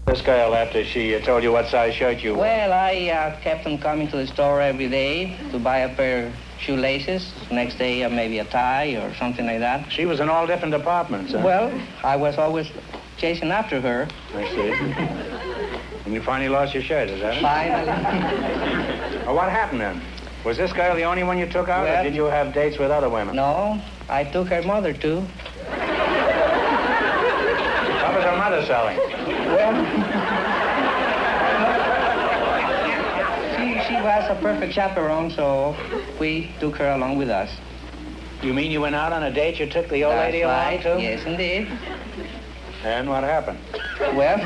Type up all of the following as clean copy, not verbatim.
This girl, after she told you what size shirt you wore? Well, I kept on coming to the store every day to buy a pair of shoelaces. Next day, maybe a tie or something like that. She was in all different departments, huh? Well, I was always chasing after her. I see. And you finally lost your shirt, is that it? Finally. Well, what happened then? Was this girl the only one you took out, well, or did you have dates with other women? No, I took her mother, too. What was her mother selling? Well, she was a perfect chaperone, so we took her along with us. You mean you went out on a date, you took the old That's lady right. along, too? Yes, indeed. And what happened? Well...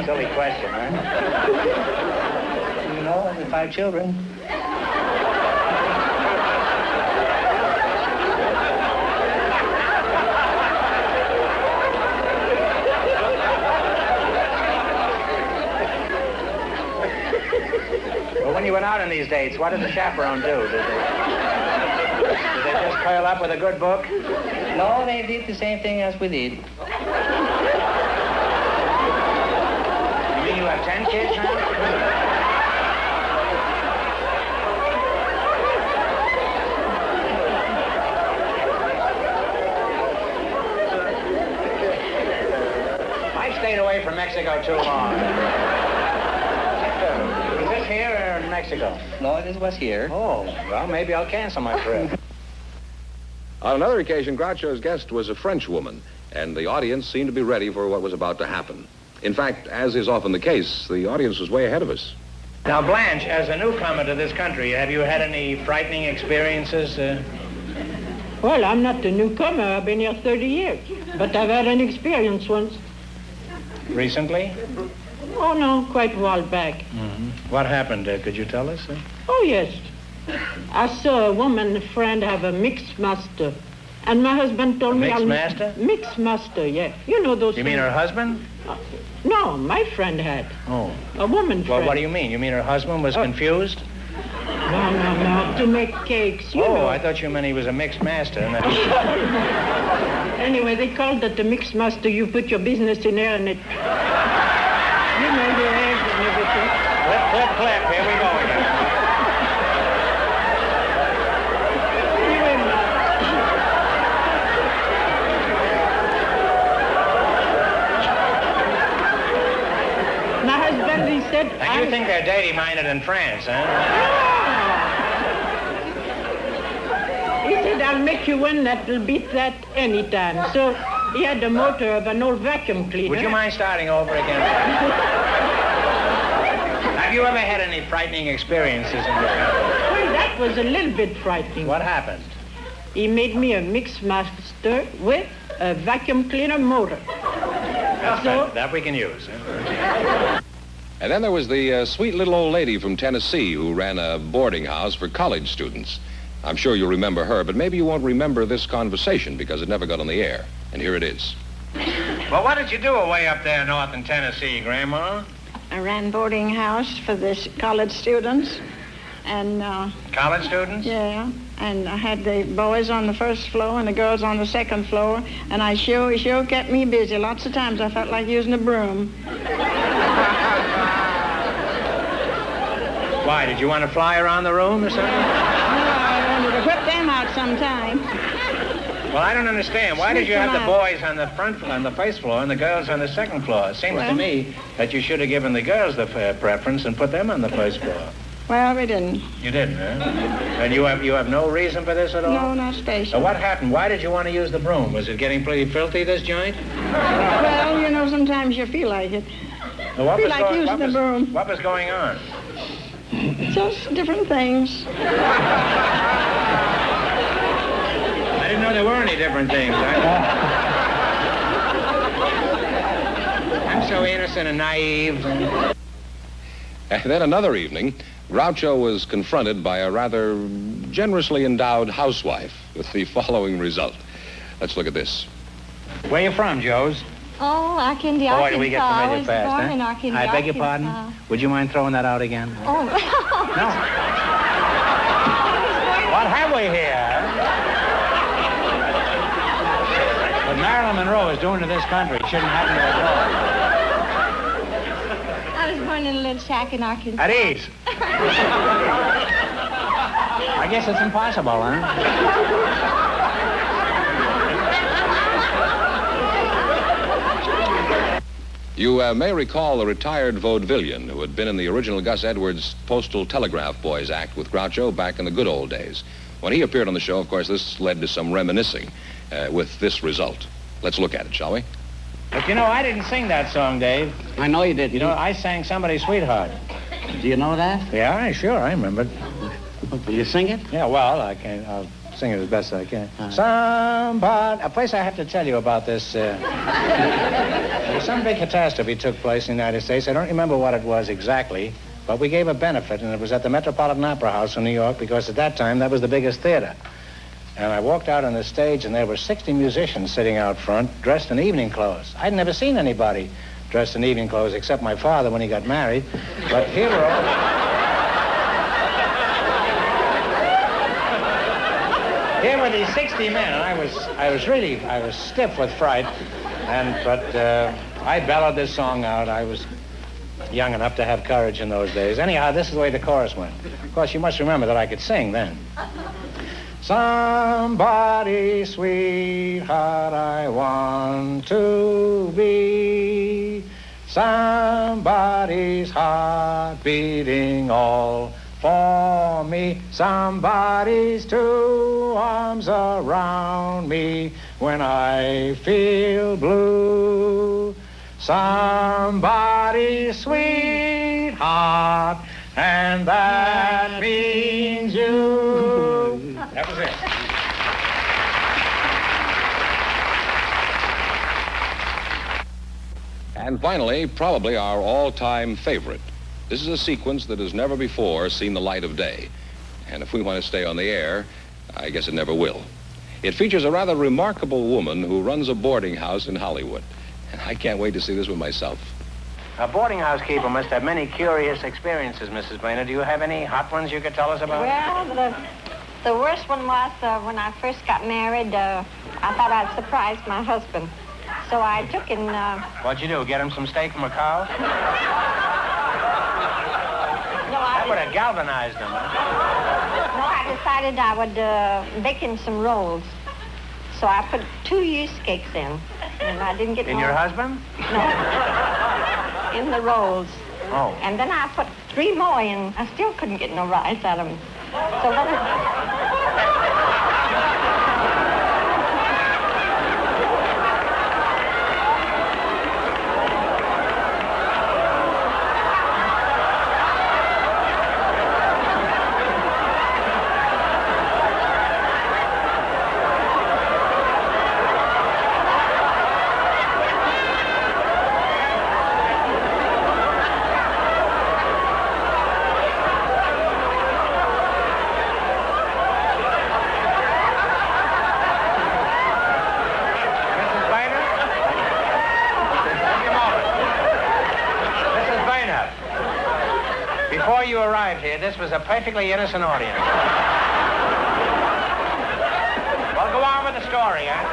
Silly question, right? You know, the 5 children. Well, when you went out on these dates, what did the chaperone do? Did they just curl up with a good book? No, they did the same thing as we did. You mean you have 10 kids now? I stayed away from Mexico too long. Was this here or in Mexico? No, this was here. Oh, well, maybe I'll cancel my trip. On another occasion, Groucho's guest was a French woman, and the audience seemed to be ready for what was about to happen. In fact, as is often the case, the audience was way ahead of us. Now, Blanche, as a newcomer to this country, have you had any frightening experiences? Well, I'm not a newcomer. I've been here 30 years. But I've had an experience once. Recently? Oh, no, quite a while back. Mm-hmm. What happened? Could you tell us? Oh, yes. I saw a woman friend have a mixed master. And my husband told me... Mixed master? Mixed master, yeah. You know those... You mean her husband? No, my friend had. Oh. A woman friend. Well, what do you mean? You mean her husband was confused? No, to make cakes, you know. I thought you meant he was a mixed master. Anyway, they called it the mixed master. You put your business in there and it... You know, your eggs and everything. Clip. Here we go again. Anyway, my husband, he said... And you think they're dirty-minded in France, huh? He said, I'll make you one that'll beat that any time. So he had the motor of an old vacuum cleaner. Would you mind starting over again? Have you ever had any frightening experiences in your life? Well, that was a little bit frightening. What happened? He made me a mix master with a vacuum cleaner motor. That we can use. Huh? And then there was the sweet little old lady from Tennessee who ran a boarding house for college students. I'm sure you'll remember her, but maybe you won't remember this conversation because it never got on the air. And here it is. Well, what did you do away up there north in Tennessee, Grandma? I ran boarding house for the college students, and College students? yeah, and I had the boys on the first floor and the girls on the second floor, and I sure kept me busy. Lots of times I felt like using a broom. Why, did you want to fly around the room or something? No, I wanted to whip them out sometime. Well, I don't understand. Why did you have the boys on the first floor and the girls on the second floor? It seems to me that you should have given the girls the preference and put them on the first floor. Well, we didn't. You didn't, huh? And you have no reason for this at all? No, not special. So what happened? Why did you want to use the broom? Was it getting pretty filthy, this joint? Well, you know, sometimes you feel like it. Well, what Feel was like using the broom. What was going on? Just different things. I didn't know there were any different things. I'm so innocent and naive. And then another evening, Groucho was confronted by a rather generously endowed housewife with the following result. Let's look at this. Where you from, Joes? Oh, Arkansas. Boy, do we get I familiar was fast, born huh? in Arkansas. I beg your pardon? Would you mind throwing that out again? Oh. No. What have we here? What Marilyn Monroe is doing to this country shouldn't happen to us all. born in a little shack in Arkansas. At ease. I guess it's impossible, huh? You may recall the retired vaudevillian who had been in the original Gus Edwards Postal Telegraph Boys act with Groucho back in the good old days. When he appeared on the show, of course, this led to some reminiscing with this result. Let's look at it, shall we? But you know, I didn't sing that song, Dave. I know you didn't. You know, I sang Somebody's Sweetheart. Do you know that? Yeah, sure, I remember it. Will you sing it? Yeah, well, I'll sing it as best I can. Somebody, a place I have to tell you about this. Some big catastrophe took place in the United States. I don't remember what it was exactly, but we gave a benefit, and it was at the Metropolitan Opera House in New York, because at that time, that was the biggest theater. And I walked out on the stage, and there were 60 musicians sitting out front, dressed in evening clothes. I'd never seen anybody dressed in evening clothes, except my father when he got married. But here were all... Here were these 60 men, and I was stiff with fright, but I bellowed this song out. I was young enough to have courage in those days. Anyhow, this is the way the chorus went. Of course, you must remember that I could sing then. Somebody's sweetheart I want to be. Somebody's heart beating all for me. Somebody's two arms around me when I feel blue. Somebody's sweetheart, and that means you. That was it. And finally, probably our all-time favorite. This is a sequence that has never before seen the light of day. And if we want to stay on the air, I guess it never will. It features a rather remarkable woman who runs a boarding house in Hollywood. And I can't wait to see this one myself. A boarding house keeper must have many curious experiences, Mrs. Boehner. Do you have any hot ones you could tell us about? Well, the worst one was when I first got married. I thought I'd surprise my husband. So I took and... What'd you do, get him some steak from a cow? No, That would have galvanized him. No, I decided I would bake him some rolls. So I put 2 yeast cakes in, and I didn't get In no... your husband? No. In the rolls. Oh. And then I put 3 more in. I still couldn't get no rise out of them. So then Before you arrived here, this was a perfectly innocent audience. Well, go on with the story, huh?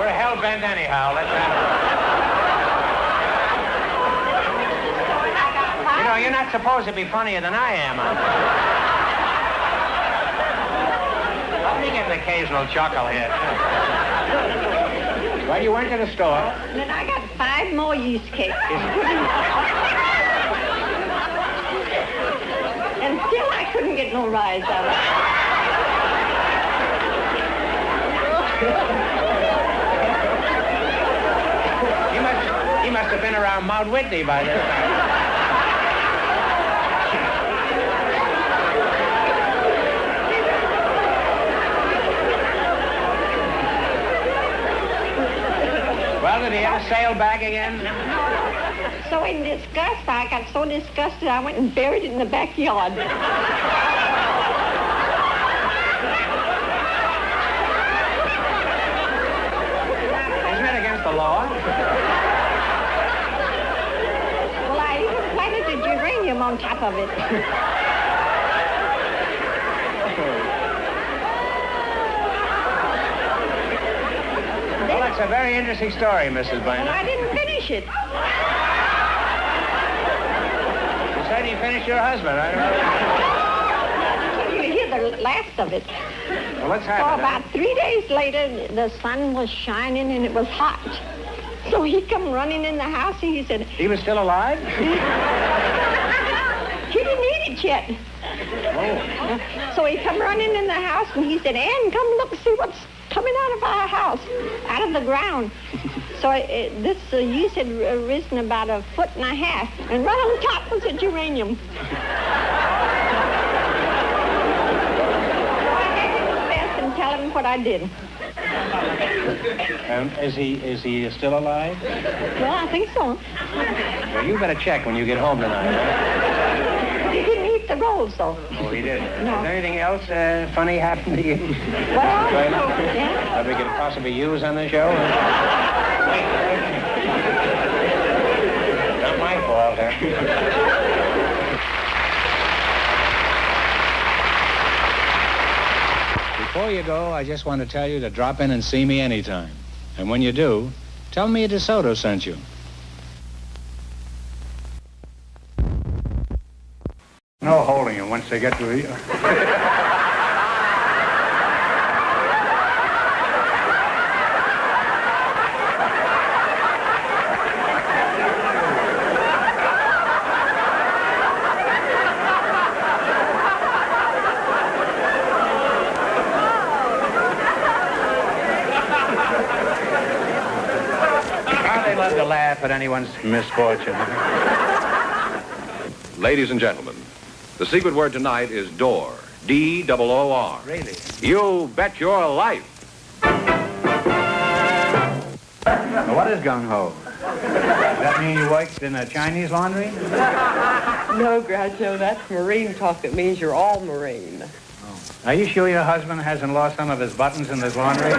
We're hell-bent anyhow. Let's have it. You know, you're not supposed to be funnier than I am, huh? Let me get an occasional chuckle here. Well, you went to the store. And then I got 5 more yeast cakes. And still I couldn't get no rise out of He must have been around Mount Whitney by this time. Well, did he ever sail back again? So in disgust, I got so disgusted, I went and buried it in the backyard. Isn't that against the law? Well, I even planted a geranium on top of it. Well, that's a very interesting story, Mrs. Well, Boehner. I didn't finish it. said you finished your husband. I don't know. You hear the last of it. Well, let's So have it. about 3 days later, the sun was shining and it was hot. So he come running in the house and he said, He was still alive? he didn't eat it yet. So he come running in the house and he said, Ann, come look and see what's coming out of our house, out of the ground. So this yeast had risen about 1.5 foot, and right on top was a geranium. So I had to confess and tell him what I did. Is he still alive? Well, I think so. Well, you better check when you get home tonight. He didn't eat the rolls, though. Oh, he did. No. Is there anything else funny happened to you? Well, yeah. That we could possibly use on the show? Not my fault, huh? Before you go, I just want to tell you to drop in and see me anytime. And when you do, tell me DeSoto sent you. No holding them once they get to you. They love to laugh at anyone's misfortune. Ladies and gentlemen, the secret word tonight is door. D-O-O-R. Really? You bet your life. Now, what is gung-ho? Does that mean you worked in a Chinese laundry? No, Groucho, that's marine talk. That means you're all marine. Are you sure your husband hasn't lost some of his buttons in his laundry?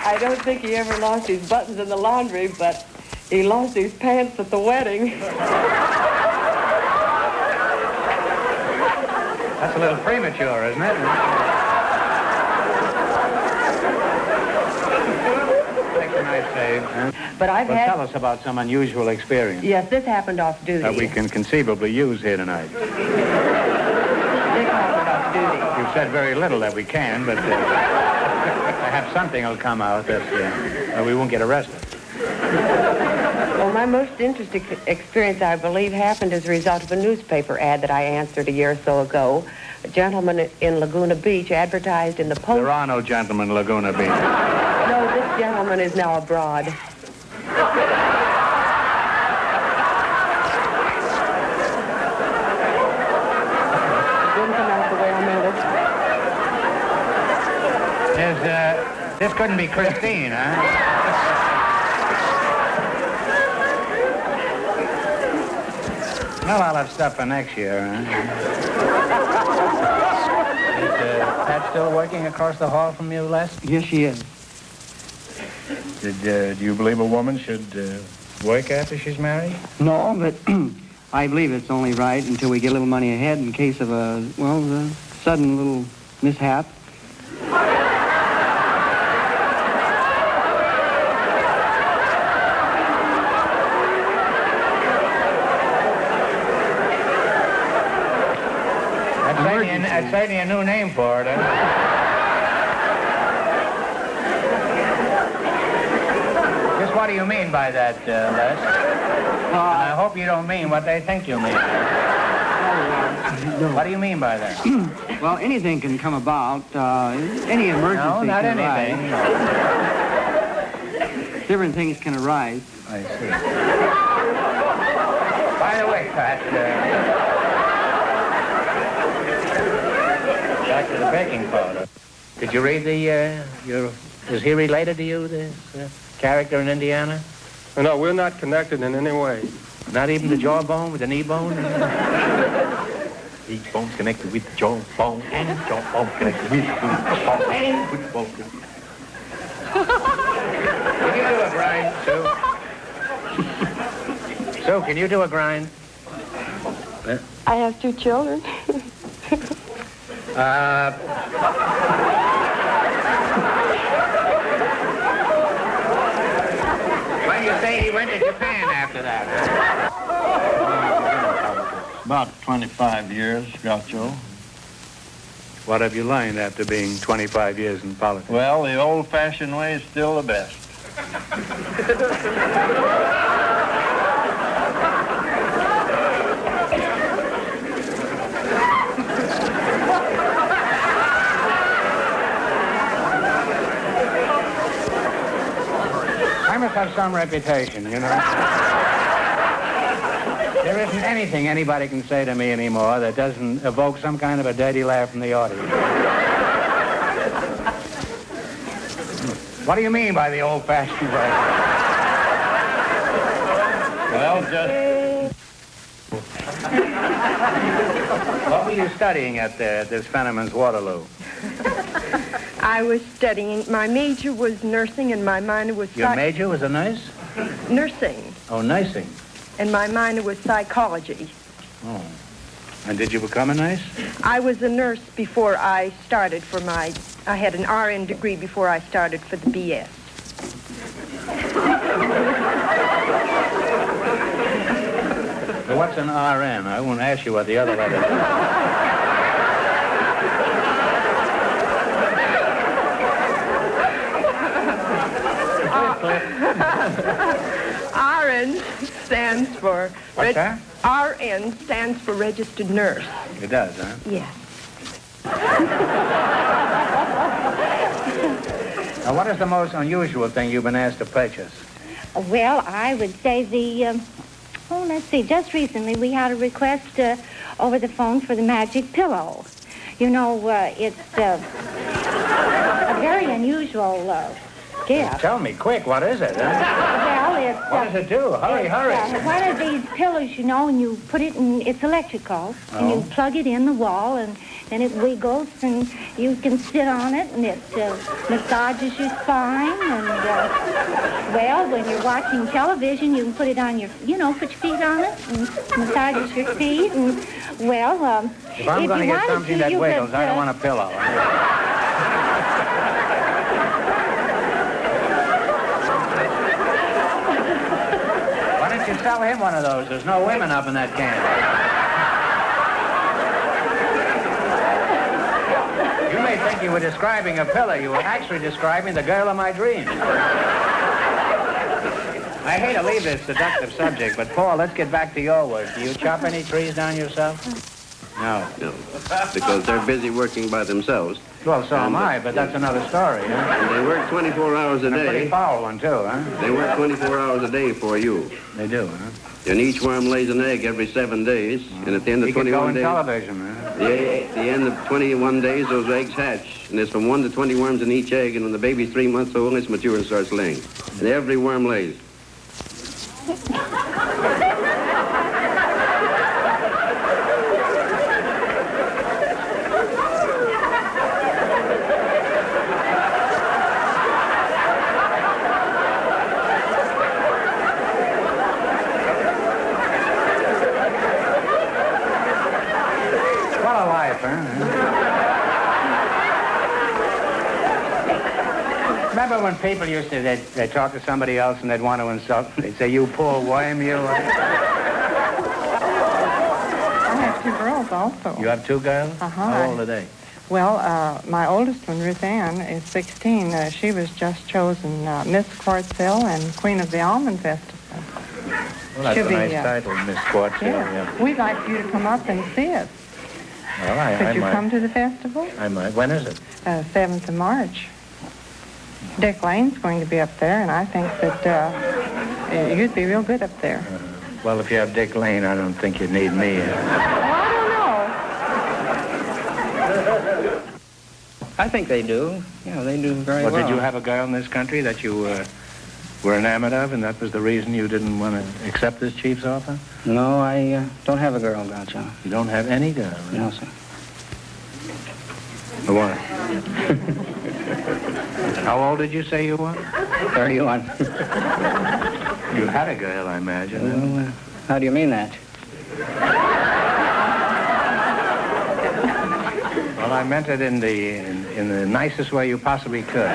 I don't think he ever lost his buttons in the laundry, but he lost his pants at the wedding. That's a little premature, isn't it? Thanks a nice save. But I've Well, had... tell us about some unusual experience Yes, this happened off duty. that we can conceivably use here tonight. This happened off duty. You've said very little that we can, but perhaps something will come out that we won't get arrested. Well, my most interesting experience, I believe, happened as a result of a newspaper ad that I answered a year or so ago. A gentleman in Laguna Beach advertised in the Post... There are no gentlemen in Laguna Beach. No, this gentleman is now abroad. Didn't come out the way I meant it. This couldn't be Christine, huh? Well, I'll have stuff for next year, huh? Is Pat still working across the hall from you, Les? Yes, she is. Do you believe a woman should work after she's married? No, but I believe it's only right until we get a little money ahead in case of a sudden little mishap. That's certainly a new name for it, huh? Just what do you mean by that, Les? I hope you don't mean what they think you mean. No. What do you mean by that? Well, anything can come about. Any emergency No, not can anything. arise. Different things can arise. I see. By the way, Pat, back to the baking powder. Did you read is he related to you, this character in Indiana? No, we're not connected in any way. Not even the jawbone with the knee bone? Each bone's connected with the jawbone, and jawbone connected with the jawbone, and with bone. Can you do a grind, Sue? Sue, can you do a grind? I have 2 children. say he went to Japan after that? About 25 years, Groucho. What have you learned after being 25 years in politics? Well, the old-fashioned way is still the best. I must have some reputation, you know. There isn't anything anybody can say to me anymore that doesn't evoke some kind of a dirty laugh from the audience. What do you mean by the old-fashioned way? Well, just... What were you studying at this Fenneman's Waterloo? I was studying. My major was nursing, and my minor was... Your major was a nurse? Nursing. Oh, nursing. And my minor was psychology. Oh. And did you become a nurse? I was a nurse before I started for my... I had an RN degree before I started for the BS. Well, what's an RN? I won't ask you what the other letters are. RN stands for... What's that? RN stands for registered nurse. It does, huh? Yes. Now, what is the most unusual thing you've been asked to purchase? Well, I would say let's see, just recently we had a request over the phone for the magic pillow. You know, it's a very unusual gift. Tell me, quick, what is it? Huh? Well, it's... What does it do? Hurry, hurry. One of these pillows, you know, and you put it in, it's electrical, and you plug it in the wall, and then it wiggles, and you can sit on it, and it massages your spine, and, well, when you're watching television, you can put it on your, put your feet on it, and massages your feet, and, well, if I'm going to get something that wiggles, I don't want a pillow. Why don't you sell him one of those? There's no women up in that can. You may think you were describing a pillow. You were actually describing the girl of my dreams. I hate to leave this seductive subject, but Paul, let's get back to your work. Do you chop any trees down yourself? No. No, because they're busy working by themselves. Well, so am I, but that's another story, huh? And they work 24 hours a And a pretty day. foul one, too, huh? They work 24 hours a day for you. They do, huh? And each worm lays an egg every 7 days. And at the end of He could 21 go in days... television, huh? At the end of 21 days, those eggs hatch. And there's from 1 to 20 worms in each egg. And when the baby's 3 months old, it's mature and starts laying. And every worm lays. What a life, huh? Remember when people used to, they'd talk to somebody else and they'd want to insult, they'd say, you poor worm, you... I have 2 girls also. You have 2 girls? Uh-huh. How old are they? Well, my oldest one, Ruth Ann, is 16. She was just chosen Miss Quartzville and Queen of the Almond Festival. Well, that's She'll a nice title, Miss Quartzville. Yeah. We'd like you to come up and see it. Well, I Could you might. come to the festival? I might. When is it? 7th of March. Dick Lane's going to be up there, and I think that you'd be real good up there. Well, if you have Dick Lane, I don't think you need me. Well, I don't know. I think they do. Yeah, they do very well. Well, did you have a girl in this country that you were enamored of, and that was the reason you didn't want to accept this chief's offer? No, I don't have a girl, Groucho. You don't have any girl? Right? No, sir. What? How old did you say you were? 31. You had a girl, I imagine. Well, how do you mean that? Well, I meant it in the nicest way you possibly could.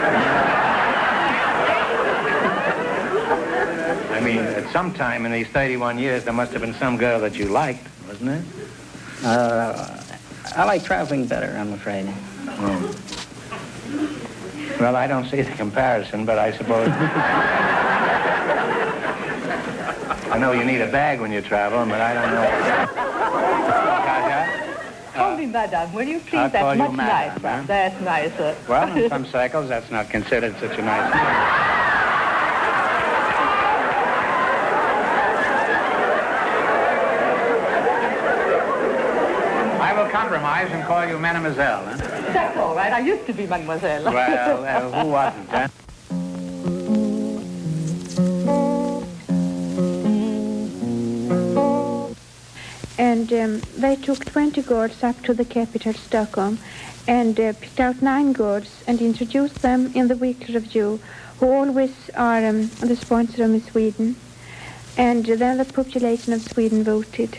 I mean, at some time in these 31 years, there must have been some girl that you liked, wasn't there? I like traveling better, I'm afraid. Oh. Well, I don't see the comparison, but I suppose... I know you need a bag when you travel, but I don't know. Call me madam, will you please? I'll call That's you much madam, nicer. huh? That's nicer. Well, in some circles, that's not considered such a nice thing. I will compromise and call you mademoiselle, huh? That's all right. I used to be mademoiselle. Well, who wasn't, huh? And they took 20 girls up to the capital, Stockholm, and picked out 9 girls and introduced them in the weekly review, who always are the sponsor of Miss Sweden. And then the population of Sweden voted.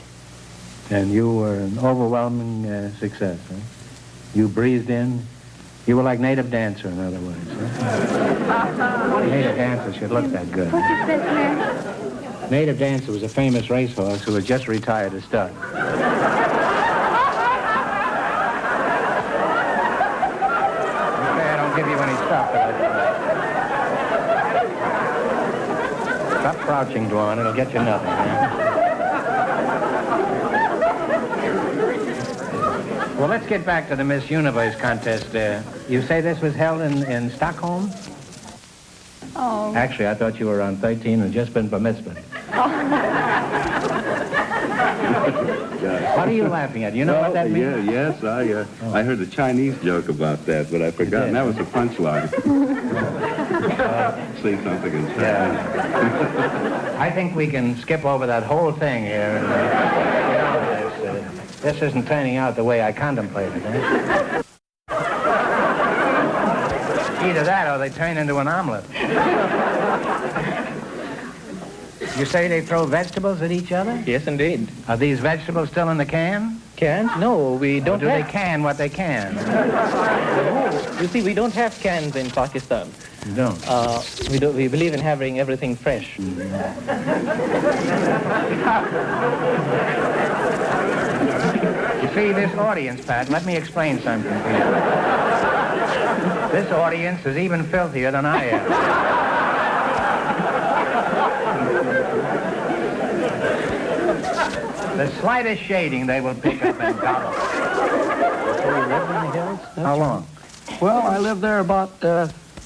And you were an overwhelming success, huh? You breezed in. You were like native dancer, in other words, huh? Native dancer should look that good. What is that, man? Native Dancer was a famous racehorse who had just retired as stud. Okay, I don't give you any stuff, but stop crouching, Dwan. It'll get you nothing, man. Well, let's get back to the Miss Universe contest. You say this was held in Stockholm? Oh. Actually, I thought you were around 13 and just been bar mitzvah. What are you laughing at? You know what that means? Yes, I heard a Chinese joke about that, but I forgot. That was a punchline. Say something in Chinese. Yeah. I think we can skip over that whole thing here. This isn't turning out the way I contemplated. Either that or they turn into an omelet. You say they throw vegetables at each other? Yes, indeed. Are these vegetables still in the can? Cans? No, we don't Or do they can what they can? You see, we don't have cans in Pakistan. You don't? We believe in having everything fresh. You see, this audience, Pat, let me explain something to you. This audience is even filthier than I am. The slightest shading they will pick up and gobble. So you lived in the hills? How long? Well, I lived there about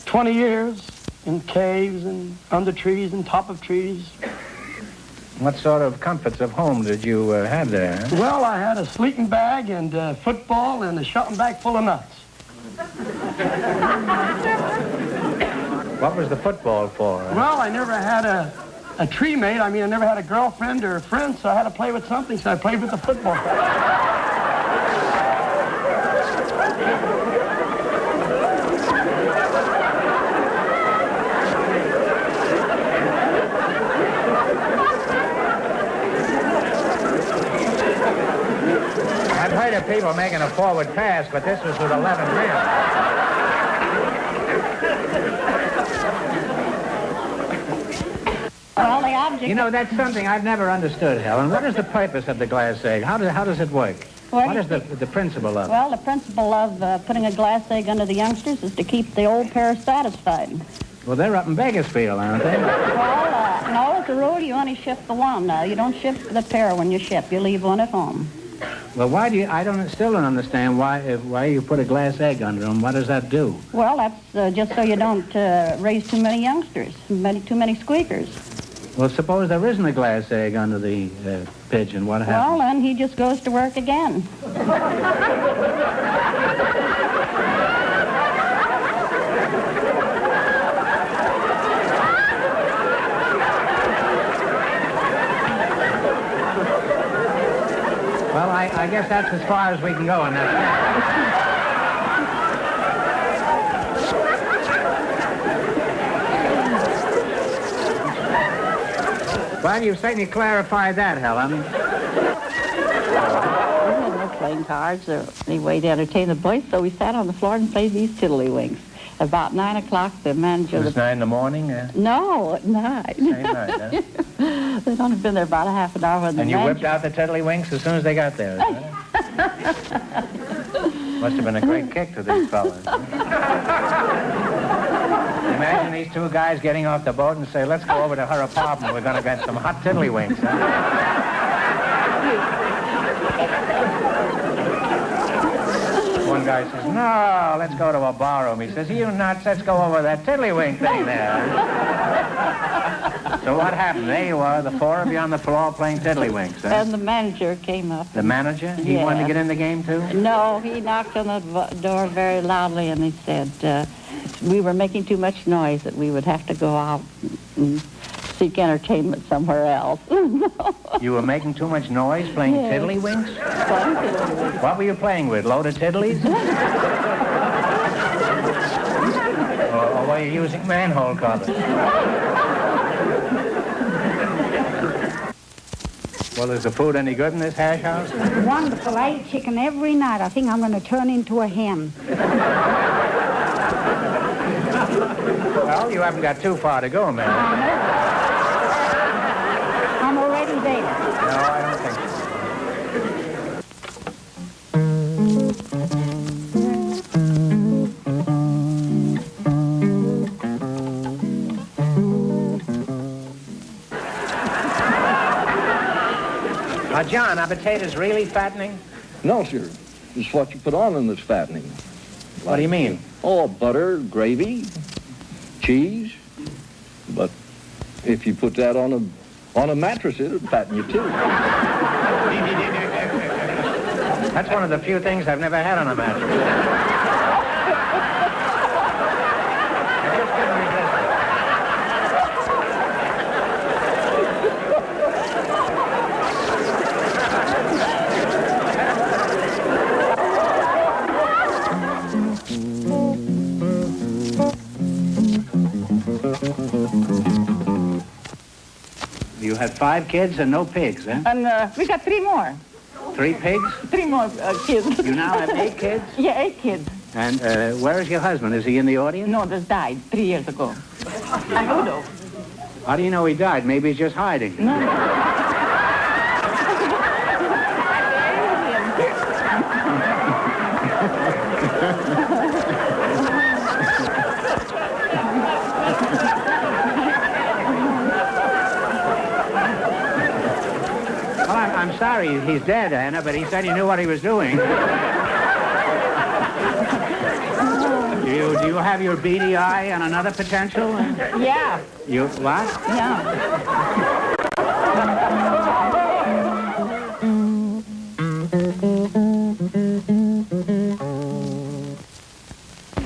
20 years in caves and under trees and top of trees. What sort of comforts of home did you have there? Huh? Well, I had a sleeping bag and football and a shopping bag full of nuts. What was the football for? Well, I never had a tree mate. I mean, I never had a girlfriend or a friend, so I had to play with something, so I played with the football. I've heard of people making a forward pass, but this was with 11 men. Well, the object... You know, that's something I've never understood, Helen. What is the purpose of the glass egg? How does it work? Well, what is the principle of it? Well, the principle of putting a glass egg under the youngsters is to keep the old pair satisfied. Well, they're up in Bakersfield, aren't they? Well, no, as a rule, you only ship the one. You don't ship the pair when you ship. You leave one at home. Well, why do you... still don't understand why you put a glass egg under them. What does that do? Well, that's just so you don't raise too many youngsters, too many squeakers. Well, suppose there isn't a glass egg under the pigeon. What happens? Well, then he just goes to work again. Well, I guess that's as far as we can go on that. Well, you've certainly clarified that, Helen. We had no playing cards or any way to entertain the boys, so we sat on the floor and played these tiddlywinks. About 9 o'clock, the manager... It was 9 in the morning? No, at night. Same night, huh? They'd only been there about a half an hour when the And you manager... whipped out the tiddlywinks as soon as they got there, huh? Must have been a great kick to these fellas. Imagine these two guys getting off the boat and say, let's go over to her apartment. We're going to get some hot tiddlywinks. Huh? One guy says, no, let's go to a barroom. He says, you nuts, let's go over that tiddlywink thing there. So what happened? There you are, the four of you on the floor playing tiddlywinks. Huh? And the manager came up. The manager? He wanted to get in the game, too? No, he knocked on the door very loudly, and he said we were making too much noise, that we would have to go out and seek entertainment somewhere else. You were making too much noise playing tiddlywinks? What were you playing with, loaded tiddlies? or were you using manhole covers? Well, is the food any good in this hash house? Wonderful. I eat chicken every night. I think I'm going to turn into a hen. Well, you haven't got too far to go, man. I'm already there. No, I don't think so. John, are potatoes really fattening? No, sir. It's what you put on them that's fattening. What do you mean? Oh, butter, gravy, cheese. But if you put that on a mattress, it'll fatten you too. That's one of the few things I've never had on a mattress. You had 5 kids and no pigs, huh? And we got 3 more. 3 pigs? 3 more kids. You now have 8 kids? Yeah, 8 kids. And where is your husband? Is he in the audience? No, just died 3 years ago. I know though. How do you know he died? Maybe he's just hiding. No. I'm sorry he's dead, Anna, but he said he knew what he was doing. Do you have your beady eye and another potential? Yeah. You what? Yeah.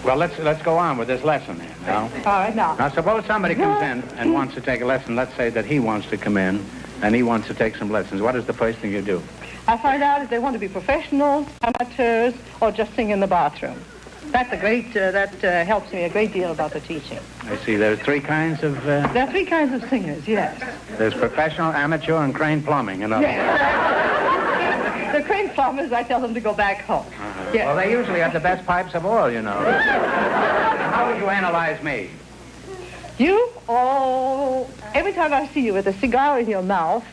Well, let's go on with this lesson then. Now. All right, now. Now, suppose somebody comes in and wants to take a lesson. Let's say that he wants to come in and he wants to take some lessons. What is the first thing you do? I find out if they want to be professionals, amateurs, or just sing in the bathroom. That's a great, that helps me a great deal about the teaching. I see. There's 3 kinds of... There are 3 kinds of singers, yes. There's professional, amateur, and crane plumbing, in other words. The crane plumbers, I tell them to go back home. Yes. Well, they usually have the best pipes of all, you know. How would you analyze me? You? Oh, every time I see you with a cigar in your mouth,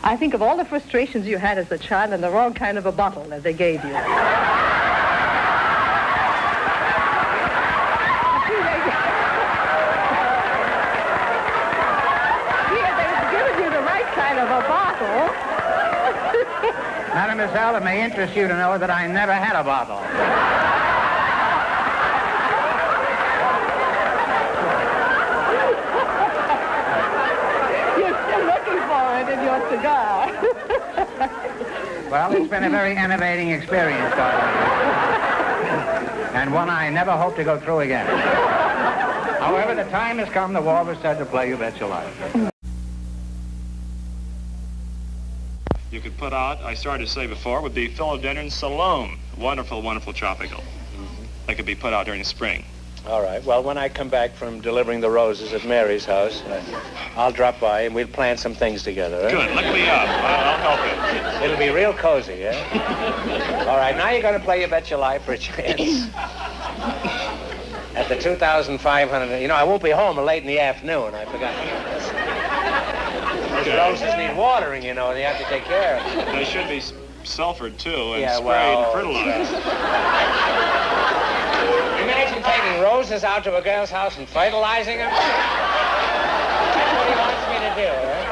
I think of all the frustrations you had as a child and the wrong kind of a bottle that they gave you. Mademoiselle, it may interest you to know that I never had a bottle. You're still looking for it in your cigar. Well, it's been a very enervating experience, darling. And one I never hope to go through again. However, the time has come, the walrus said to play You Bet Your Life. You could put out, I started to say before, would be philodendron salome. Wonderful, wonderful tropical. That could be put out during the spring. All right. Well, when I come back from delivering the roses at Mary's house, I'll drop by and we'll plan some things together. Eh? Good. Look me up. I'll help you. It'll be real cozy, eh? All right. Now you're going to play You Bet Your Life for a chance. At the 2,500, you know, I won't be home late in the afternoon. I forgot. Those roses need watering, you know, and you have to take care of them. They should be sulfured, too, and Yeah, sprayed well, and fertilized. Imagine taking roses out to a girl's house and fertilizing them. That's what he wants me to do, huh?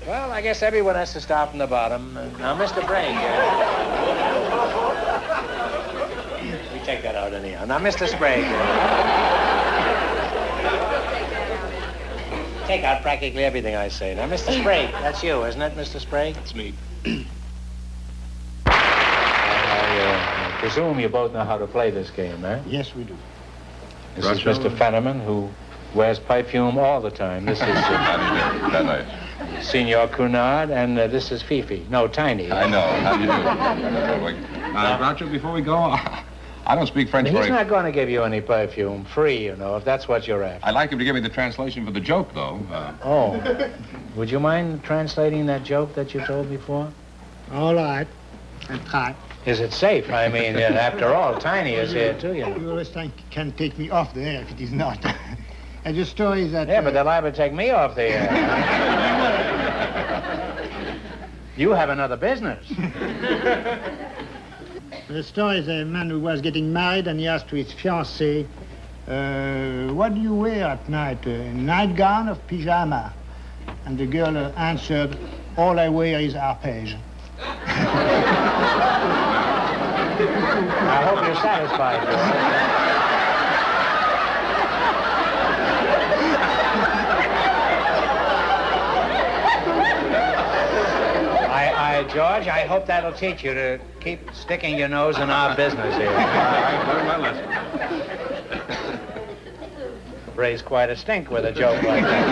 Well, I guess everyone has to start from the bottom. Now, Mr. Bragg. We take that out anyhow. Now, Mr. Sprague. Take out practically everything I say. Now, Mr. Sprague, that's you, isn't it, Mr. Sprague? It's me. I presume you both know how to play this game, eh? Yes, we do. This is Mr. Fenneman, who wears perfume all the time. This is Senor Cunard, and this is Fifi. No, Tiny. I know. How do you do? Groucho, before we go, I don't speak French He's very... not going to give you any perfume, free, you know, if that's what you're after. I'd like him to give me the translation for the joke, though. Oh. Would you mind translating that joke that you told before? All right. I'll try. Is it safe? I mean, after all, Tiny is here, too, you know. You always can take me off the air if it is not. And the story is that... Yeah, but they're liable to take me off the air. You have another business. The story is a man who was getting married and he asked to his fiancée, what do you wear at night, a nightgown or pyjama? And the girl answered, all I wear is arpège. I hope you're satisfied, George. George, I hope that'll teach you to keep sticking your nose in our business here. I learned my lesson. Raise quite a stink with a joke like that.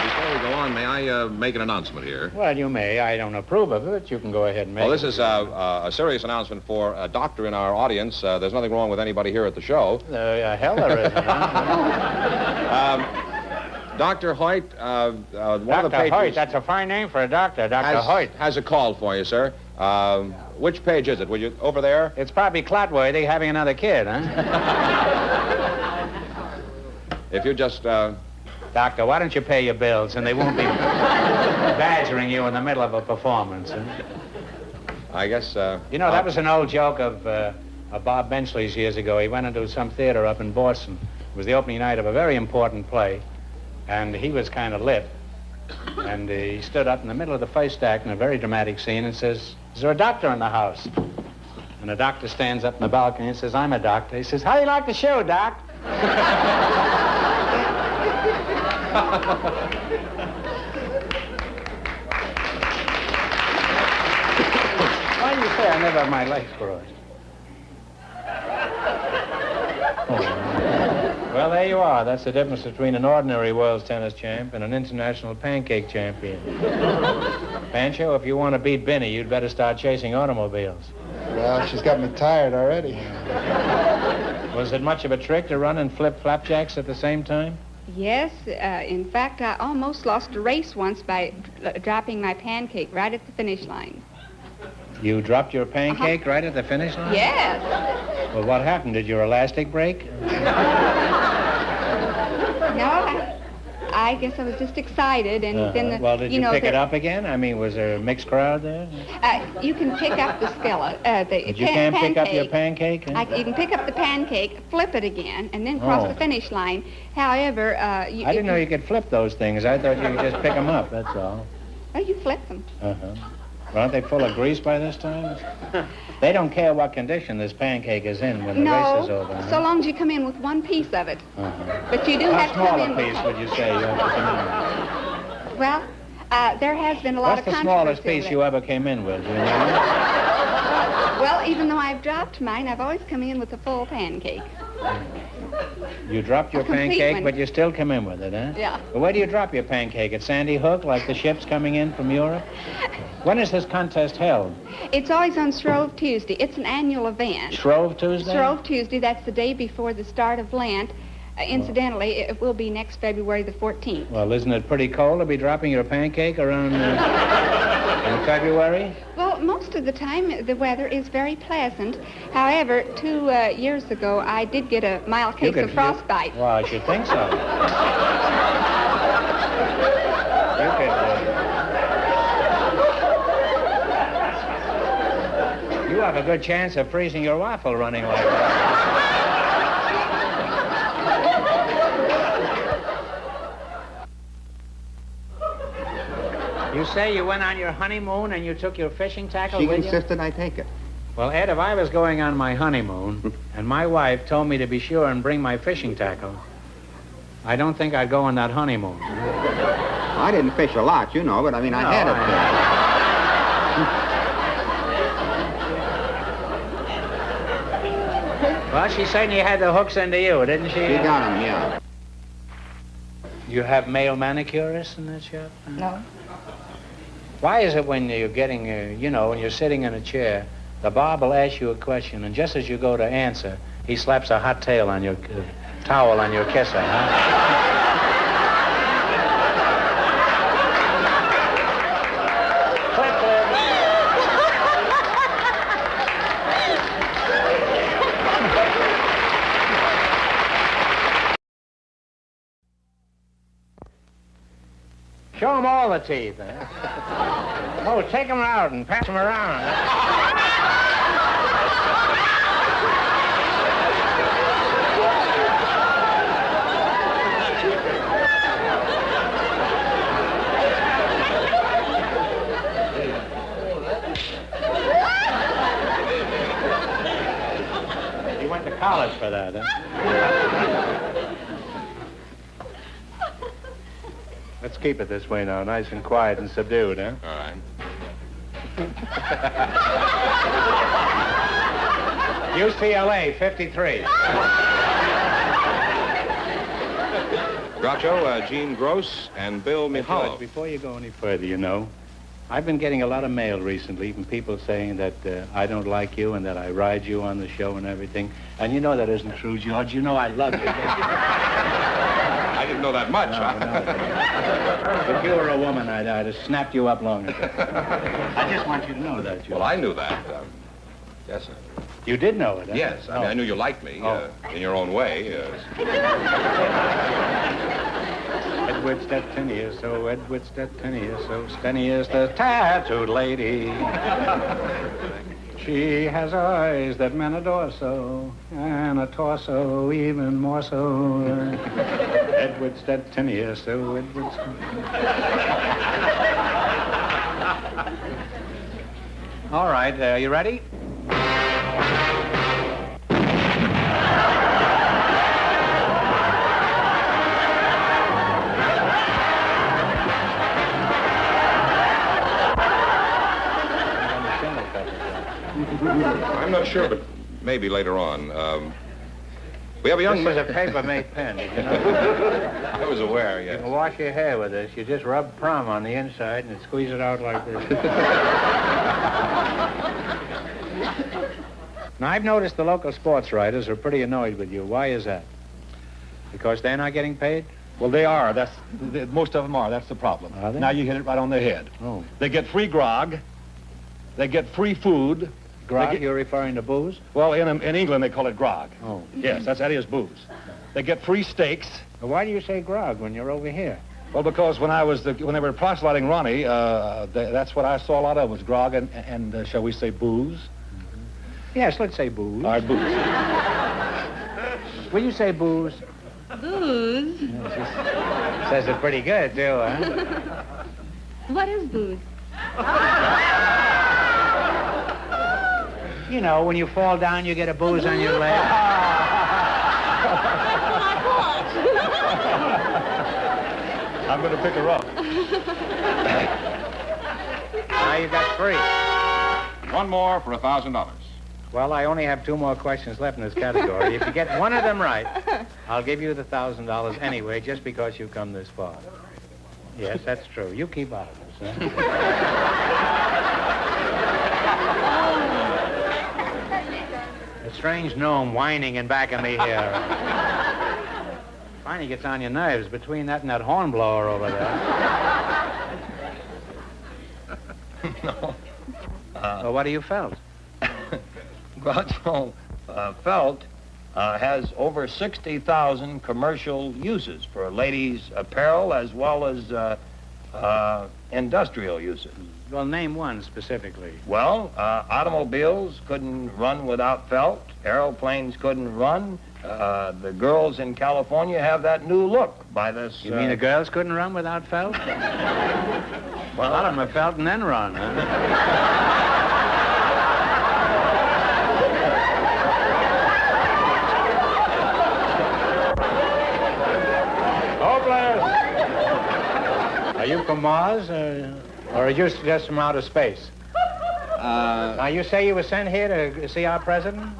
Before we go on, may I make an announcement here? Well, you may. I don't approve of it. You can go ahead and make Well, this is a serious announcement for a doctor in our audience. There's nothing wrong with anybody here at the show. Hell there isn't, huh? Dr. Hoyt, one of the Dr. pages... Hoyt, that's a fine name for a doctor, Dr. Hoyt. Has a call for you, sir. Which page is it? Will you over there? It's probably Clotworthy having another kid, huh? If you just... Doctor, why don't you pay your bills and they won't be badgering you in the middle of a performance, huh? I guess... You know, that was an old joke of Bob Benchley's years ago. He went into some theater up in Boston. It was the opening night of a very important play. And he was kind of lit. And he stood up in the middle of the first act in a very dramatic scene and says, is there a doctor in the house? And the doctor stands up in the balcony and says, I'm a doctor. He says, how do you like the show, Doc? Why do you say I never have my legs crossed? Well, there you are. That's the difference between an ordinary world's tennis champ and an international pancake champion. Pancho, if you want to beat Benny, you'd better start chasing automobiles. Well, she's got me tired already. Was it much of a trick to run and flip flapjacks at the same time? Yes. In fact, I almost lost a race once by dropping my pancake right at the finish line. You dropped your pancake right at the finish line? Yes. Well, what happened? Did your elastic break? No, I guess I was just excited, and then well, did you pick it up again? I mean, was there a mixed crowd there? You can pick up the skillet. But you can't pick up your pancake? Huh? You can pick up the pancake, flip it again, and then cross the finish line. However, I didn't know you could flip those things. I thought you could just pick them up, that's all. Oh, you flip them. Uh-huh. Well, aren't they full of grease by this time? They don't care what condition this pancake is in when the race is over. So long as you come in with one piece of it. Uh-huh. But you do have to come in. How small a piece would you say you have to come in? Well, there has been a lot of controversy. What's the smallest piece you ever came in with? You know? Well, even though I've dropped mine, I've always come in with a full pancake. You dropped your pancake, one. but you still come in with it, huh? Yeah. But where do you drop your pancake? At Sandy Hook, like the ships coming in from Europe? When is this contest held? It's always on Shrove Tuesday. It's an annual event. Shrove Tuesday? Shrove Tuesday, that's the day before the start of Lent. Incidentally, it will be next February the 14th. Well, isn't it pretty cold to be dropping your pancake around in February? Well, most of the time the weather is very pleasant. However, 2 years ago, I did get a mild case of frostbite. Well, I should think so. You have a good chance of freezing your waffle running like that. You say you went on your honeymoon and you took your fishing tackle with you? She insisted I take it. Well, Ed, if I was going on my honeymoon and my wife told me to be sure and bring my fishing tackle, I don't think I'd go on that honeymoon. I didn't fish a lot, you know, but I mean, I had it. Well, she certainly had the hooks into you, didn't she? She got them, yeah. You have male manicurists in that shop? No. Why is it when you're getting, when you're sitting in a chair, the barber will ask you a question, and just as you go to answer, he slaps a hot towel on your kisser, huh? Show them all the teeth. Oh, take them out and pass them around. You went to college for that, huh? Let's keep it this way now, nice and quiet and subdued, huh? All right. UCLA, 53. Groucho, Gene Gross, and Bill Mihalo. Before you go any further, I've been getting a lot of mail recently from people saying that I don't like you and that I ride you on the show and everything. And you know that isn't true, George. You know I love you. I didn't know that much. No. If you were a woman, I'd have snapped you up long ago. I just want you to know that, George. Well, I knew that. Yes, sir. You did know it, huh? Yes. I mean, I knew you liked me in your own way. Edward's that tinny is so, Edward's that tinny is so, Stenny is the tattooed lady. She has eyes that men adore so, and a torso even more so. Edward's that tinny is so, Edward's... All right, you ready? I'm not sure, but maybe later on. We have a young This man. is a paper-made pen, did you know? I was aware, yes. You can wash your hair with this. You just rub prom on the inside and squeeze it out like this. Now, I've noticed the local sports writers are pretty annoyed with you. Why is that? Because they're not getting paid? Well, they are. Most of them are. That's the problem. Are they? Now you hit it right on the head. Oh. They get free grog. They get free food. Grog, you're referring to booze? Well, in England, they call it grog. Oh. Yes, that is booze. They get free steaks. Well, why do you say grog when you're over here? Well, because when they were proselyting Ronnie, that's what I saw a lot of was grog and shall we say booze? Mm-hmm. Yes, let's say booze. All right, booze. Will you say booze? Booze? Yeah, she says it pretty good, too, huh? What is booze? You know, when you fall down, you get a booze on your leg. I'm going to pick her up. Now you got three. One more for $1,000. Well, I only have 2 more questions left in this category. If you get one of them right, I'll give you the $1,000 anyway, just because you've come this far. Yes, that's true. You keep out of this, huh? A strange gnome whining in back of me here. Finally gets on your nerves between that and that hornblower over there. No. Well, what do you felt? Groucho felt has over 60,000 commercial uses for ladies' apparel as well as industrial uses. Well, name one specifically. Well, automobiles couldn't run without felt. Aeroplanes couldn't run. The girls in California have that new look by this... You mean the girls couldn't run without felt? Well, a lot of them have felt and then run, huh? Are you from Mars, or are you just from outer space? Now, you say you were sent here to see our president?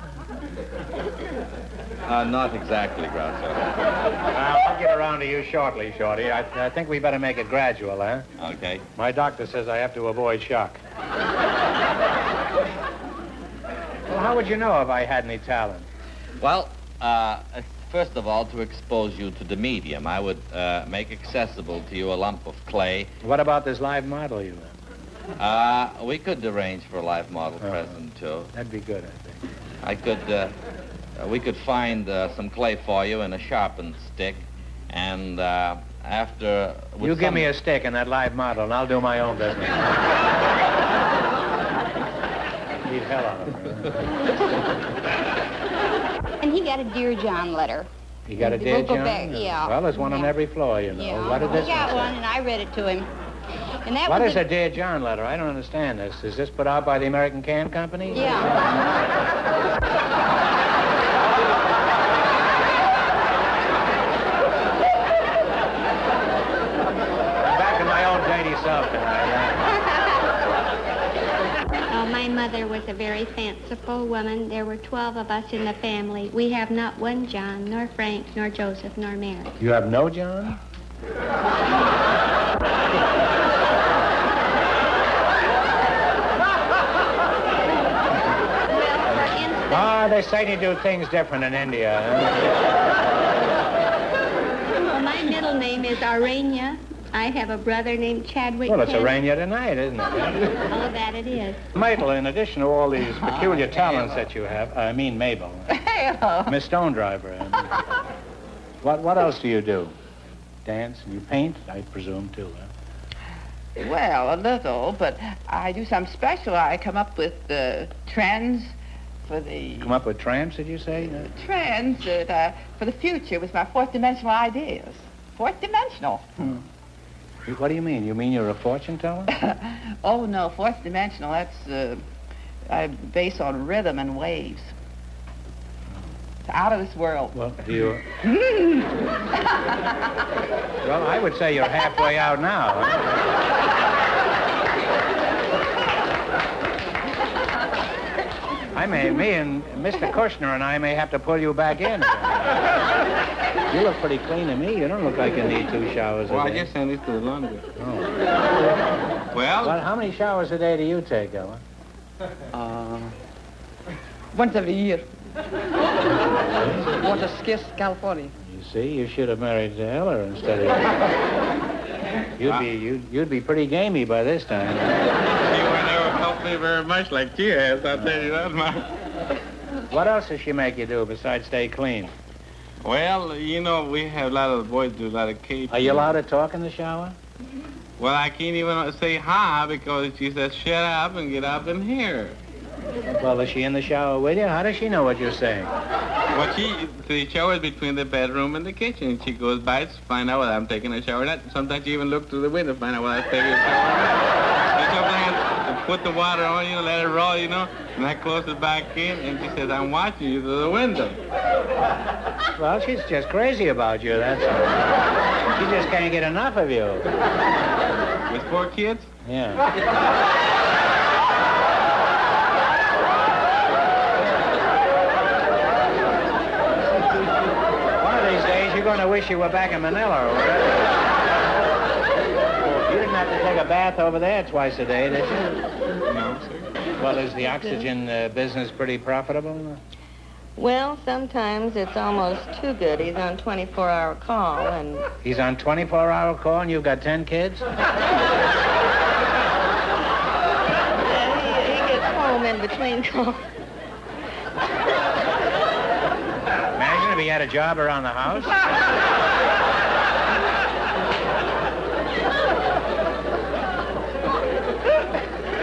Not exactly, Groucho. I'll get around to you shortly, Shorty. I think we better make it gradual, huh? Okay. My doctor says I have to avoid shock. Well, how would you know if I had any talent? Well, first of all, to expose you to the medium, I would make accessible to you a lump of clay. What about this live model you have? We could arrange for a live model present, too. That'd be good, I think. I could, we could find some clay for you and a sharpened stick, and after... You give me a stick and that live model, and I'll do my own business. Need hell out of her. And he got a Dear John letter. You got a The Dear local John? bank, yeah. Well, there's one on every floor, you know. Yeah. What did this He got one say? one, and I read it to him. And that What was is a Dear John letter? I don't understand this. Is this put out by the American Can Company? Yeah. I'm back to my own dainty self tonight. Oh, my mother was a very fanciful woman. There were 12 of us in the family. We have not one John, nor Frank, nor Joseph, nor Mary. You have no John? They say you do things different in India. Well, my middle name is Arania. I have a brother named Chadwick. Well, it's Kent. Arania tonight, isn't it? Oh, that it is. Mabel, in addition to all these peculiar talents that you have, I mean Mabel. Miss Stone Driver. What else do you do? Dance and you paint, I presume, too, huh? Well, a little, but I do some special. I come up with trends for the... Come up with tramps, did you say? Trends for the future with my fourth dimensional ideas. Fourth dimensional. What do you mean? You mean you're a fortune teller? Oh, no, fourth dimensional, that's I base on rhythm and waves. It's out of this world. Well, do you... Well, I would say you're halfway out now. Me and Mr. Kushner and I may have to pull you back in. You look pretty clean to me. You don't look like you need 2 showers a day. Well, I guess I need to do laundry. Oh. Well, how many showers a day do you take, Ellen? Once every year. Want to skis California. You see, you should have married Heller instead of... You'd be pretty gamey by this time. She would never help me very much like she has, I'll tell you that, Mark. What else does she make you do besides stay clean? Well, you know, we have a lot of boys do a lot of catering. Are you allowed to talk in the shower? Well, I can't even say hi because she says, shut up and get up in here. Well, is she in the shower with you? How does she know what you're saying? Well, the shower is between the bedroom and the kitchen. She goes by to find out whether I'm taking a shower or not. Sometimes she even looks through the window to find out whether I'm taking a shower or not. And sometimes I put the water on, let it roll, and I close it back in, and she says, I'm watching you through the window. Well, she's just crazy about you, that's all. She just can't get enough of you. With 4 kids? Yeah. You're going to wish you were back in Manila or whatever. You didn't have to take a bath over there twice a day, did you? No, sir. Well, is the oxygen business pretty profitable? Well, sometimes it's almost too good. He's on 24-hour call, and... He's on 24-hour call and you've got 10 kids? He gets home in between calls. Imagine if he had a job around the house.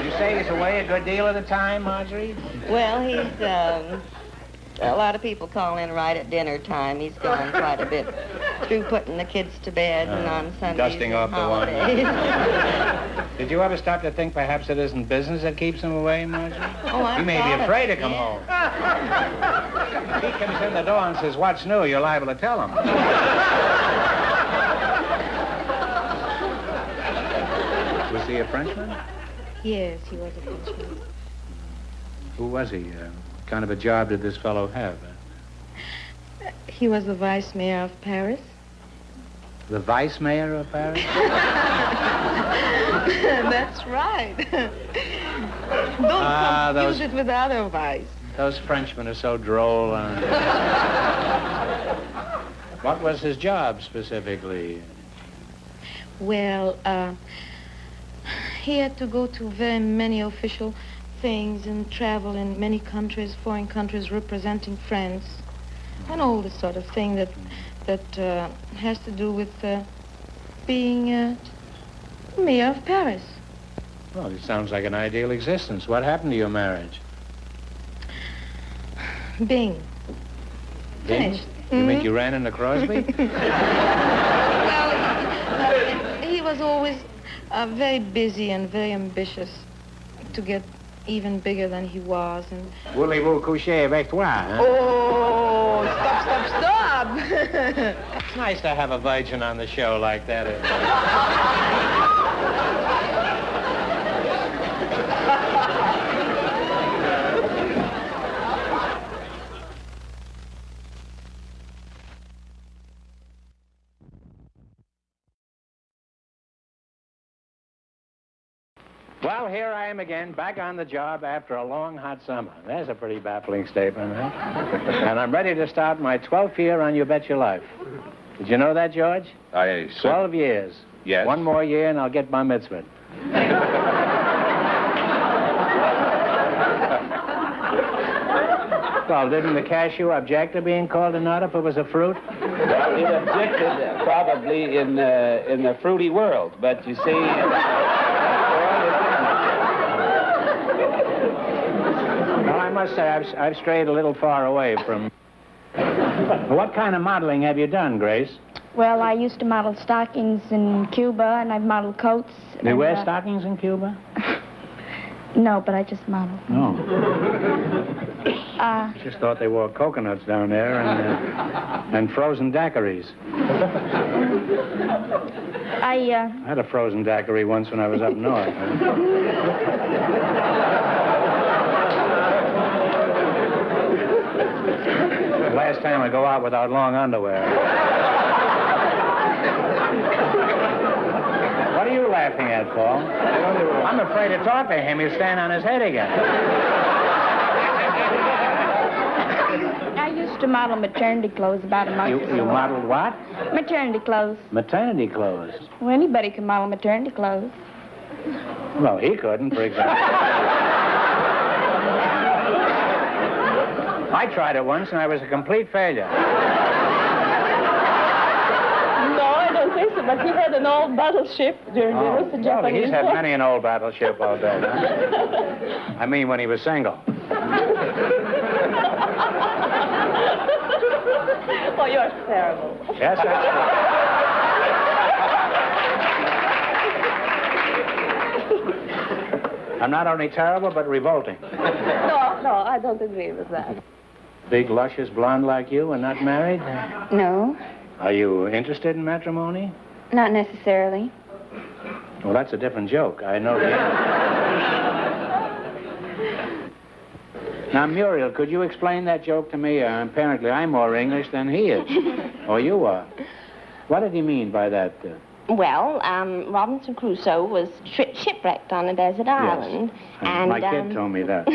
You say he's away a good deal of the time, Marjorie? Well, he's, a lot of people call in right at dinner time. He's gone quite a bit through putting the kids to bed and on Sundays Dusting and off the wine. holidays. Did you ever stop to think perhaps it isn't business that keeps him away, Marjorie? Oh, I He may thought be of afraid it, to come yeah. home. If he comes in the door and says, "What's new?" you're liable to tell him. Was he a Frenchman? Yes, he was a Frenchman. Who was he? What kind of a job did this fellow have? He was the vice mayor of Paris. The vice mayor of Paris? That's right. Don't confuse it with other vice. Those Frenchmen are so droll. What was his job specifically? Well, he had to go to very many official things and travel in many countries, foreign countries, representing France, and all the sort of thing that has to do with being mayor of Paris. Well, it sounds like an ideal existence. What happened to your marriage? Bing. Bing? Finished. You mean you ran into Crosby? Well, he was always very busy and very ambitious to get even bigger than he was. And Voulez-vous coucher avec toi, hein? oh, stop! It's nice to have a virgin on the show like that. Well, here I am again, back on the job after a long, hot summer. There's a pretty baffling statement, huh? And I'm ready to start my 12th year on You Bet Your Life. Did you know that, George? 12 years. Yes. One more year and I'll get my mitzvah. Well, didn't the cashew object to being called a nut if it was a fruit? Well, it objected probably in the fruity world, but you see... Well, I must say, I've strayed a little far away from... What kind of modeling have you done, Grace? Well, I used to model stockings in Cuba, and I've modeled coats. They wear stockings in Cuba? No, but I just modeled. No. Just thought they wore coconuts down there and frozen daiquiris. I had a frozen daiquiri once when I was up north. Last time I go out without long underwear. What are you laughing at, Paul? I'm afraid to talk to him. He'll stand on his head again. I used to model maternity clothes about a month ago. You modeled what? Maternity clothes. Maternity clothes. Well, anybody can model maternity clothes. Well, he couldn't, for example. I tried it once, and I was a complete failure. No, I don't think so, but he had an old battleship during the Russo Well, Japanese he's had War. many an old battleship all day. Huh? I mean, when he was single. Oh, you're terrible. Yes, that's true. I'm not only terrible, but revolting. No, I don't agree with that. Big, luscious blonde like you and not married? No, Are you interested in matrimony? not necessarily. Well, that's a different joke. I know Now, Muriel, could you explain that joke to me? Apparently, I'm more English than he is. Or you are. What did he mean by that? Well, Robinson Crusoe was shipwrecked on a desert island. And my kid told me that.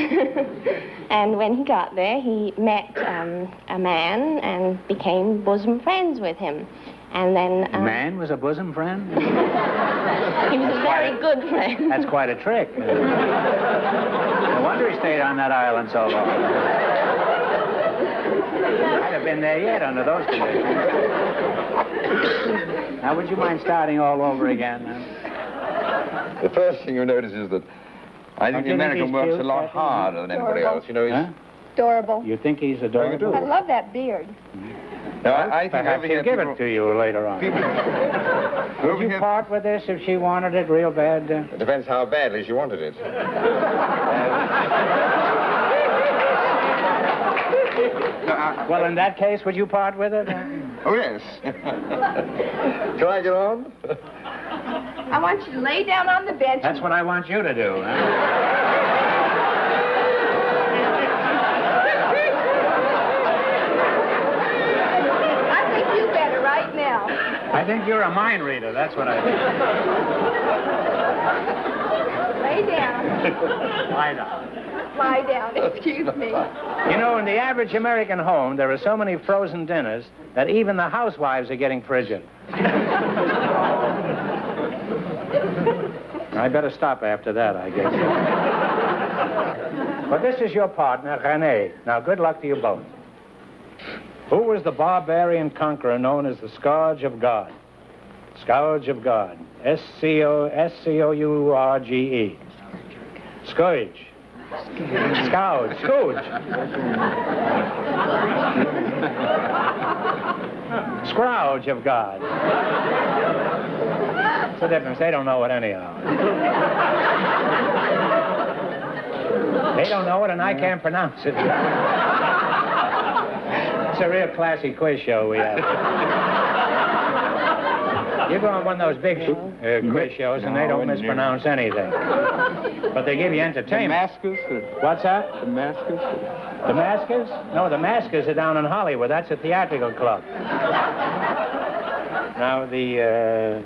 And when he got there, he met a man and became bosom friends with him. And then... Man was a bosom friend? He was a very good friend. That's quite a trick. No wonder he stayed on that island so long. I'd have been there yet under those conditions. Now, would you mind starting all over again? The first thing you notice is that I think the American works a lot harder than anybody else. You know, he's... Adorable. You think he's adorable? I love that beard. No, I think perhaps he'll give it to you later on. Would you part with this if she wanted it real bad? It depends how badly she wanted it. Well, in that case, would you part with it? Oh, yes. Shall I get on? I want you to lay down on the bench. That's what I want you to do. Huh? I think you better right now. I think you're a mind reader. That's what I think. Lay down. Lie down. Lie down, excuse me. You know, in the average American home, there are so many frozen dinners that even the housewives are getting frigid. I better stop after that, I guess. But this is your partner, René. Now, good luck to you both. Who was the barbarian conqueror known as the Scourge of God? Scourge of God. S-C-O-U-R-G-E. Scourge. Scourge. Scrooge. Scrooge of God. What's the difference? They don't know it anyhow. They don't know it, and I can't pronounce it. It's a real classy quiz show we have. You go on one of those big quiz shows, and they don't mispronounce anything. But they give you entertainment. The Maskers? What's that? The Maskers? The Maskers? No, the Maskers are down in Hollywood. That's a theatrical club. Now, the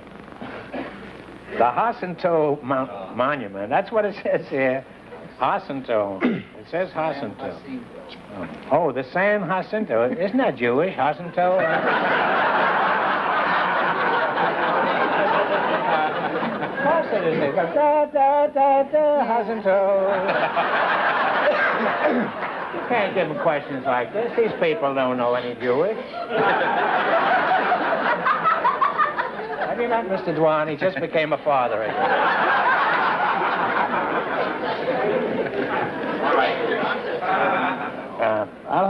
Jacinto Monument, that's what it says here. Jacinto. It says Jacinto. Oh, the San Jacinto. Isn't that Jewish, Jacinto? Of course it is. They go, da, da, da, da, Jacinto. You can't give them questions like this. These people don't know any Jewish. Have you met Mr. Dwan? He just became a father again.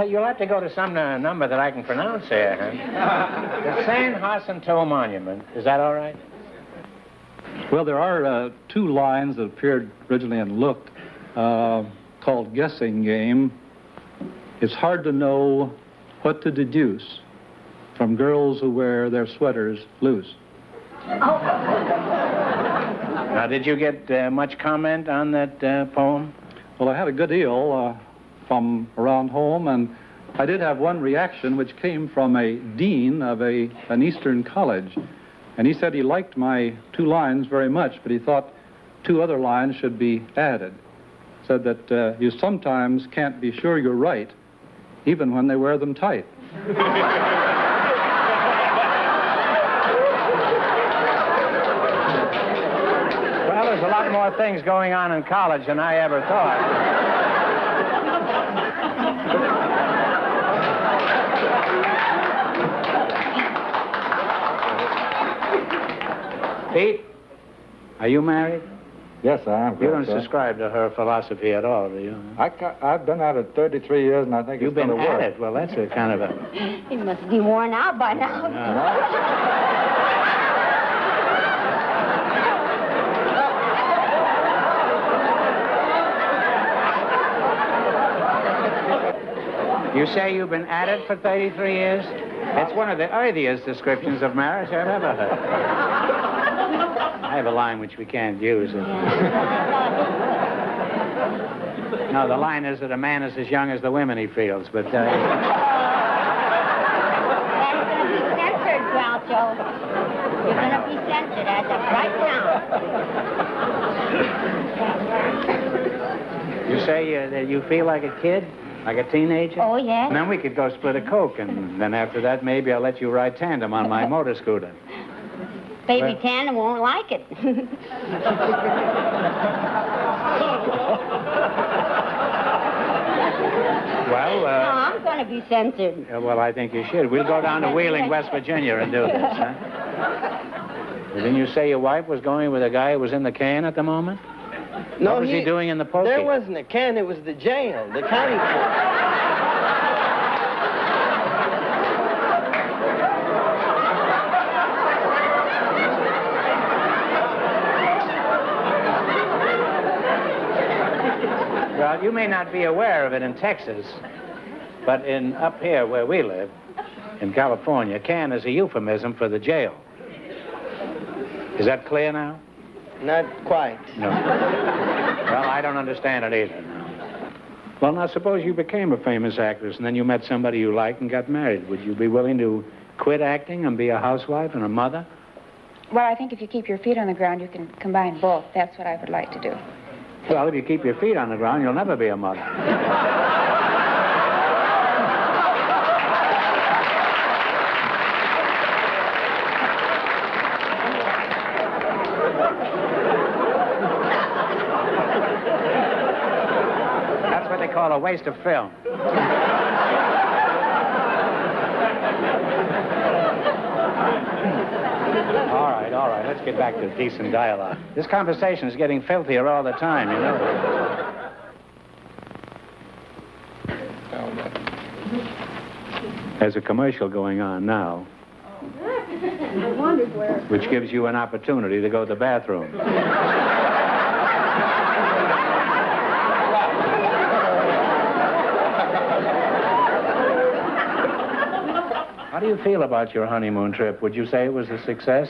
You'll have to go to some number that I can pronounce here, huh? The San Jacinto Monument. Is that all right? Well, there are two lines that appeared originally in Look called Guessing Game. It's hard to know what to deduce from girls who wear their sweaters loose. Now, did you get much comment on that poem? Well, I had a good deal from around home, and I did have one reaction which came from a dean of an Eastern college. And he said he liked my two lines very much, but he thought two other lines should be added. Said that you sometimes can't be sure you're right, even when they wear them tight. Well, there's a lot more things going on in college than I ever thought. Pete, are you married? Yes, I am. You don't subscribe to her philosophy at all, do you? I've been at it 33 years, and I think You've it's going been to at work. it. Well, that's a kind of a... He must be worn out by now. You say you've been at it for 33 years? It's one of the earliest descriptions of marriage I've ever heard. I have a line which we can't use. No, the line is that a man is as young as the women he feels, but... That's going to be censored, Groucho. You're going to be censored as of right now. You say that you feel like a kid? Like a teenager? Oh, yes. And then we could go split a Coke, and then after that, maybe I'll let you ride tandem on my motor scooter. Baby Tandem won't like it. Well, No, I'm going to be censored. well, I think you should. We'll go down to Wheeling, West Virginia and do this, huh? Didn't you say your wife was going with a guy who was in the can at the moment? No, what was he doing in the pokey? There wasn't a can, it was the jail, the county court. Well, you may not be aware of it in Texas, but up here where we live, in California, can is a euphemism for the jail. Is that clear now? Not quite. No. Well, I don't understand it either. Well, now, suppose you became a famous actress and then you met somebody you liked and got married. Would you be willing to quit acting and be a housewife and a mother? Well, I think if you keep your feet on the ground, you can combine both. That's what I would like to do. Well, if you keep your feet on the ground, you'll never be a mother. That's what they call a waste of film. All right, let's get back to decent dialogue. This conversation is getting filthier all the time, you know. There's a commercial going on now, I wondered where. which gives you an opportunity to go to the bathroom. How do you feel about your honeymoon trip? Would you say it was a success?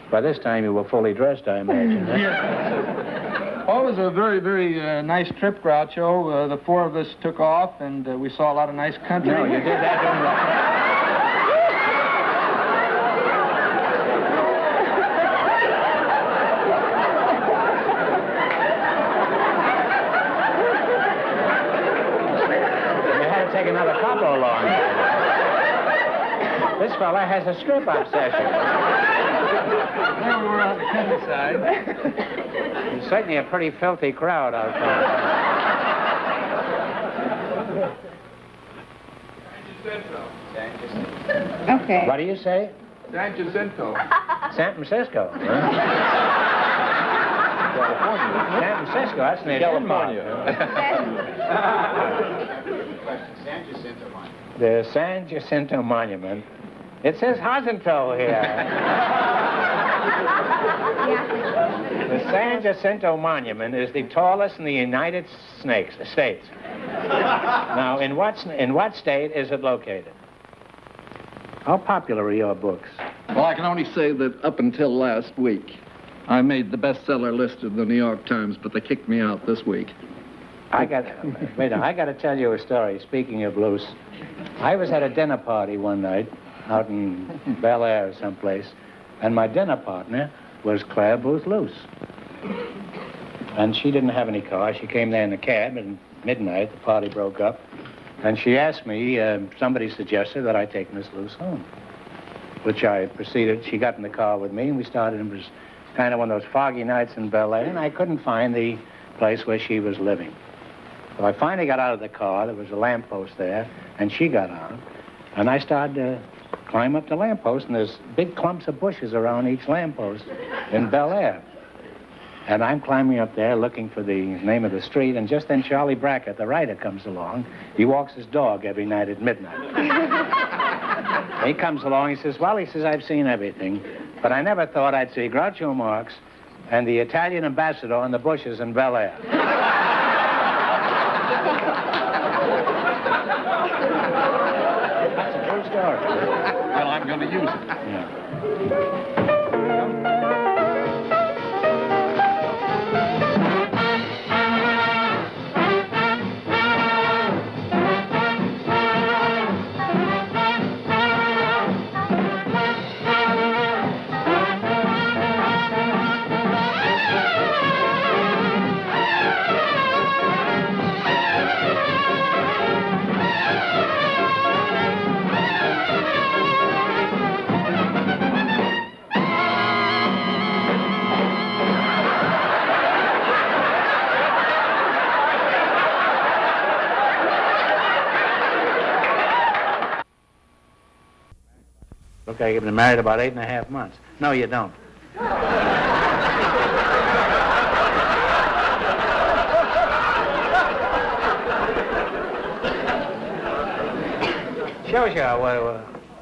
By this time you were fully dressed, I imagine. Huh? Yeah. Well, it was a very, very nice trip, Groucho. The four of us took off, and we saw a lot of nice country. No, you did that during You had to take another couple along. This fella has a strip obsession. Well, we were on the countryside. It's certainly a pretty filthy crowd out there. Okay. What do you say? San Jacinto. San Francisco. Huh? San Francisco, that's near California. The San Jacinto Monument. It says Jacinto here. The San Jacinto Monument is the tallest in the United States. Now, in what state is it located? How popular are your books? Well, I can only say that up until last week, I made the bestseller list of the New York Times, but they kicked me out this week. I got to tell you a story. Speaking of loose, I was at a dinner party one night out in Bel Air or someplace, and my dinner partner was Claire Booth Luce. And she didn't have any car. She came there in a cab, and at midnight, the party broke up, and she asked me, somebody suggested that I take Miss Luce home, which I proceeded. She got in the car with me, and we started. It was kind of one of those foggy nights in Bel Air, and I couldn't find the place where she was living. So I finally got out of the car. There was a lamppost there, and she got on. And I started to climb up the lamppost, and there's big clumps of bushes around each lamppost in Bel Air. And I'm climbing up there looking for the name of the street, and just then Charlie Brackett, the writer, comes along. He walks his dog every night at midnight. He comes along, he says, well, he says, I've seen everything, but I never thought I'd see Groucho Marx and the Italian ambassador in the bushes in Bel Air. That's a true story. Well, I'm going to use it. Yeah. Look like you've been married about 8.5 months. No, you don't. Shows you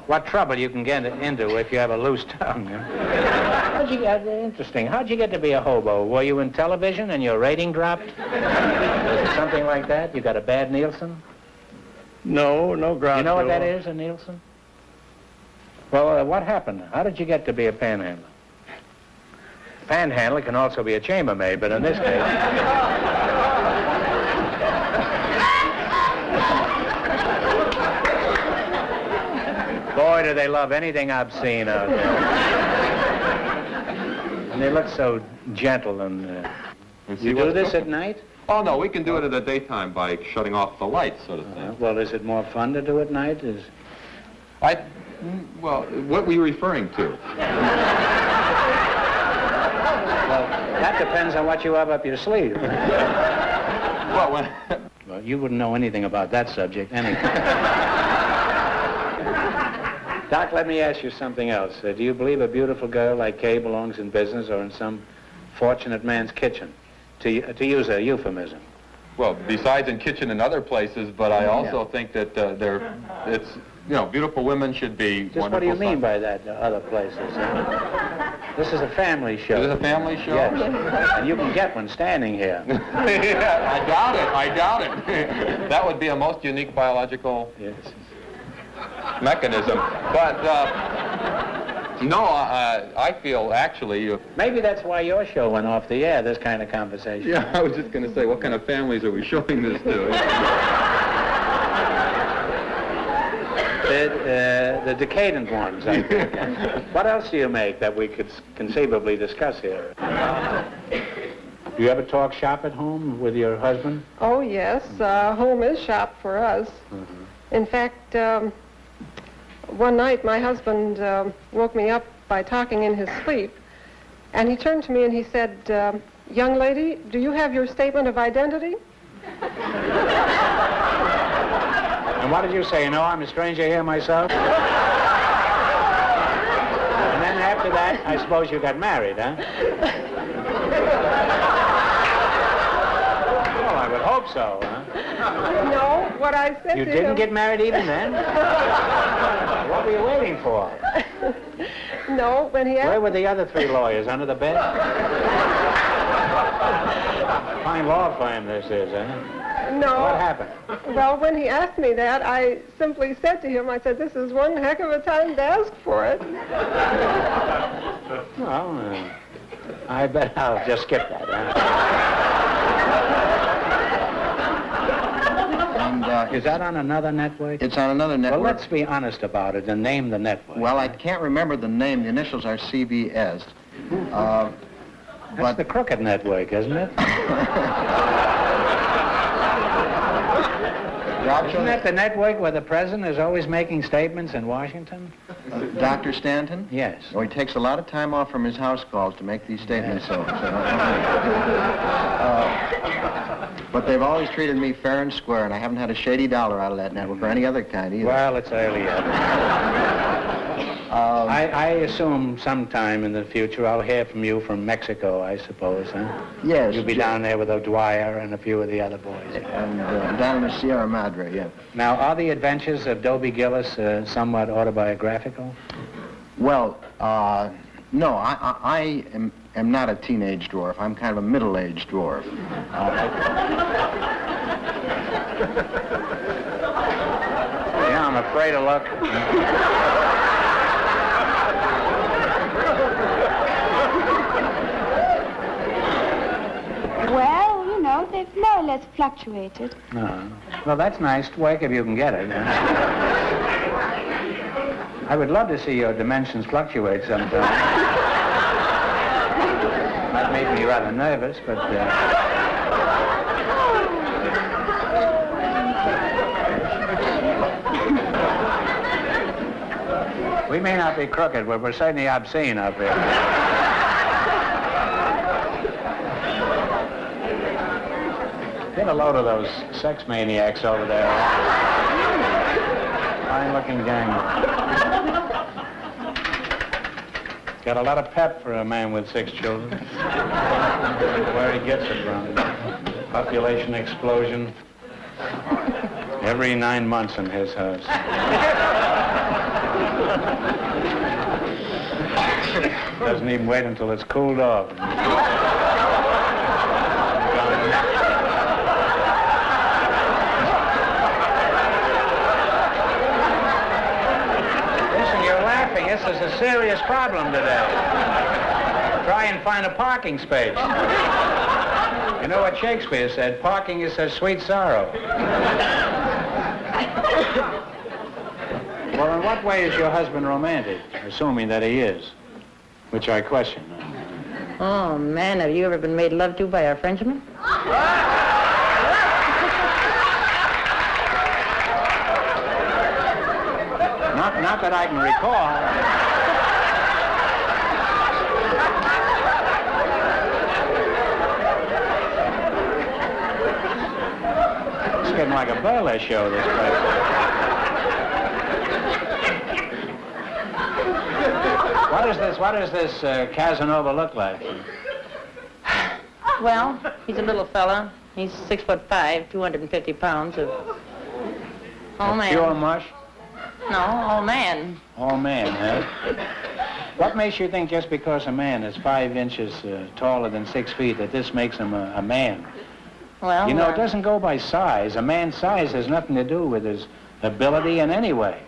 what trouble you can get into if you have a loose tongue. How'd you get, interesting. How'd you get to be a hobo? Were you in television and your rating dropped? Was it something like that? You got a bad Nielsen? No, no Groucho. You know what that is, a Nielsen? Well, what happened? How did you get to be a panhandler? Panhandler can also be a chambermaid, but in this case... Boy, do they love anything obscene out there. And they look so gentle and... You do this at night? Oh, no, we can do it at the daytime by shutting off the lights, sort of thing. Well, is it more fun to do at night? Well, what were you referring to? Well, that depends on what you have up your sleeve. Well, Well, you wouldn't know anything about that subject anyway. Doc, let me ask you something else. Do you believe a beautiful girl like Kay belongs in business or in some fortunate man's kitchen? To use a euphemism. Well, besides in kitchen and other places, but I also think that beautiful women should be Just what do you mean by that, other places? This is a family show. Is it a family show? Yes. And you can get one standing here. Yeah, I doubt it. That would be a most unique biological mechanism. But, no, I feel actually... Maybe that's why your show went off the air, this kind of conversation. Yeah, I was just going to say, what kind of families are we showing this to? The decadent ones, I think. What else do you make that we could conceivably discuss here? Do you ever talk shop at home with your husband? Oh, yes. Home is shop for us. Mm-hmm. In fact, one night my husband woke me up by talking in his sleep, and he turned to me and he said, young lady, do you have your statement of identity? And what did you say? You know, I'm a stranger here myself? And then after that, I suppose you got married, huh? Well, I would hope so, huh? No, what I said You to didn't him... get married even then? What were you waiting for? No, when he asked... Where were the other 3 lawyers? Under the bed? Fine law firm this is, huh? No. What happened? Well, when he asked me that, I simply said to him, I said, this is one heck of a time to ask for it. Well, I bet I'll just skip that, huh? And, is that on another network? It's on another network. Well, let's be honest about it and name the network. Well, I can't remember the name. The initials are CBS. That's the Crooked Network, isn't it? Isn't that the network where the president is always making statements in Washington? Dr. Stanton? Yes. Oh, he takes a lot of time off from his house calls to make these statements, but they've always treated me fair and square, and I haven't had a shady dollar out of that network or any other kind either. Well, it's early yet. I assume sometime in the future I'll hear from you from Mexico, I suppose, huh? Yes. You'll be down there with O'Dwyer and a few of the other boys. And down in the Sierra Madre, yeah. Now, are the adventures of Dobie Gillis somewhat autobiographical? Well, no, I am not a teenage dwarf. I'm kind of a middle-aged dwarf. Yeah, I'm afraid to look. Well, you know, they've more or less fluctuated. No. Well, that's nice work if you can get it. I would love to see your dimensions fluctuate sometime. Might make me rather nervous, but... We may not be crooked, but we're certainly obscene up here. Get a load of those sex maniacs over there. Fine-looking gang. Got a lot of pep for a man with 6 children. Where he gets it from. Population explosion. Every 9 months in his house. Doesn't even wait until it's cooled off. Listen, you're laughing. This is a serious problem today. Try and find a parking space. You know what Shakespeare said? Parking is a sweet sorrow. Well, in what way is your husband romantic? Assuming that he is, which I question. Oh, man, have you ever been made love to by a Frenchman? Not that I can recall. It's getting like a burlesque show, this place. What does this Casanova look like? Well, he's a little fella. He's 6'5", 250 pounds of... Oh, man. Pure mush? No, all man. All man, huh? What makes you think just because a man is 5 inches taller than 6 feet that this makes him a man? Well, you know, it doesn't go by size. A man's size has nothing to do with his ability in any way.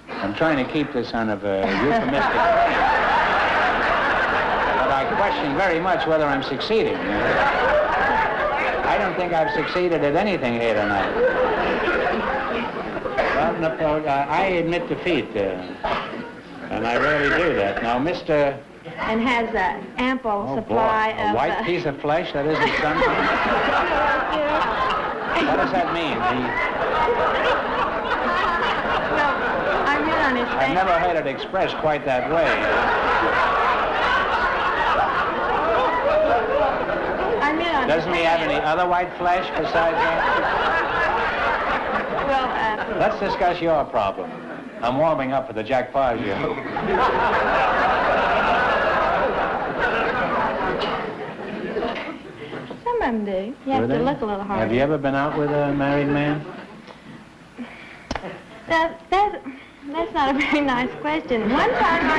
I'm trying to keep this on a euphemistic plane. But I question very much whether I'm succeeding. I don't think I've succeeded at anything here tonight. Well, I admit defeat, and I rarely do that. Now, Mr. And has an ample supply boy. of... A white piece of flesh that isn't something? What does that mean? I'm in on his I've never heard it expressed quite that way. I'm in on Doesn't he have any other white flesh besides that? Well, let's discuss your problem. I'm warming up for the Jack Paar show. some of them do. You have to look a little harder. Have you ever been out with a married man? That's not a very nice question. One time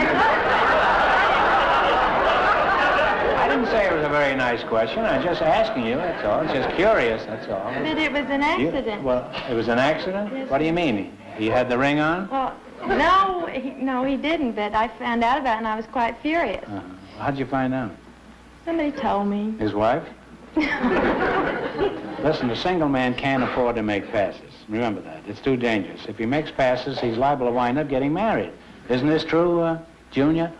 I didn't say it was a very nice question. I'm just asking you, that's all. It's just curious, that's all. But it was an accident. Well, it was an accident? Yes. What do you mean? He had the ring on? Well, no, he didn't, but I found out about it and I was quite furious. How'd you find out? Somebody told me. His wife? Listen, a single man can't afford to make passes. Remember that. It's too dangerous. If he makes passes, he's liable to wind up getting married. Isn't this true, Junior?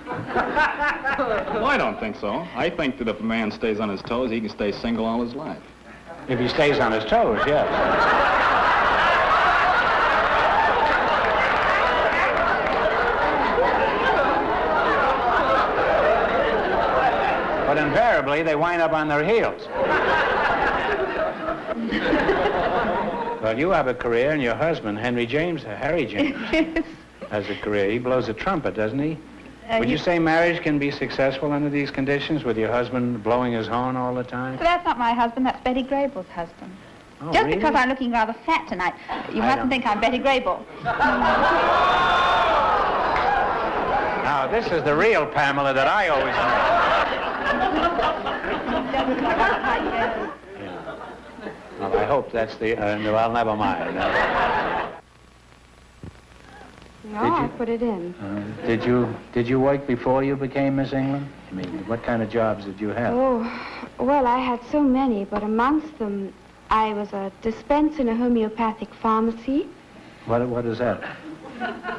Well, I don't think so. I think that if a man stays on his toes, he can stay single all his life. If he stays on his toes, yes. But invariably, they wind up on their heels. Well, you have a career, and your husband, Harry James, has a career. He blows a trumpet, doesn't he? Would you say marriage can be successful under these conditions, with your husband blowing his horn all the time? So that's not my husband, that's Betty Grable's husband. Oh, Just really? because I'm looking rather fat tonight, you mustn't think I'm Betty Grable. Now, this is the real Pamela that I always knew. Well, I hope that's the... well, never mind. No, I put it in. Did you work before you became Miss England? I mean, what kind of jobs did you have? Oh, well, I had so many, but amongst them, I was a dispenser in a homeopathic pharmacy. What is that?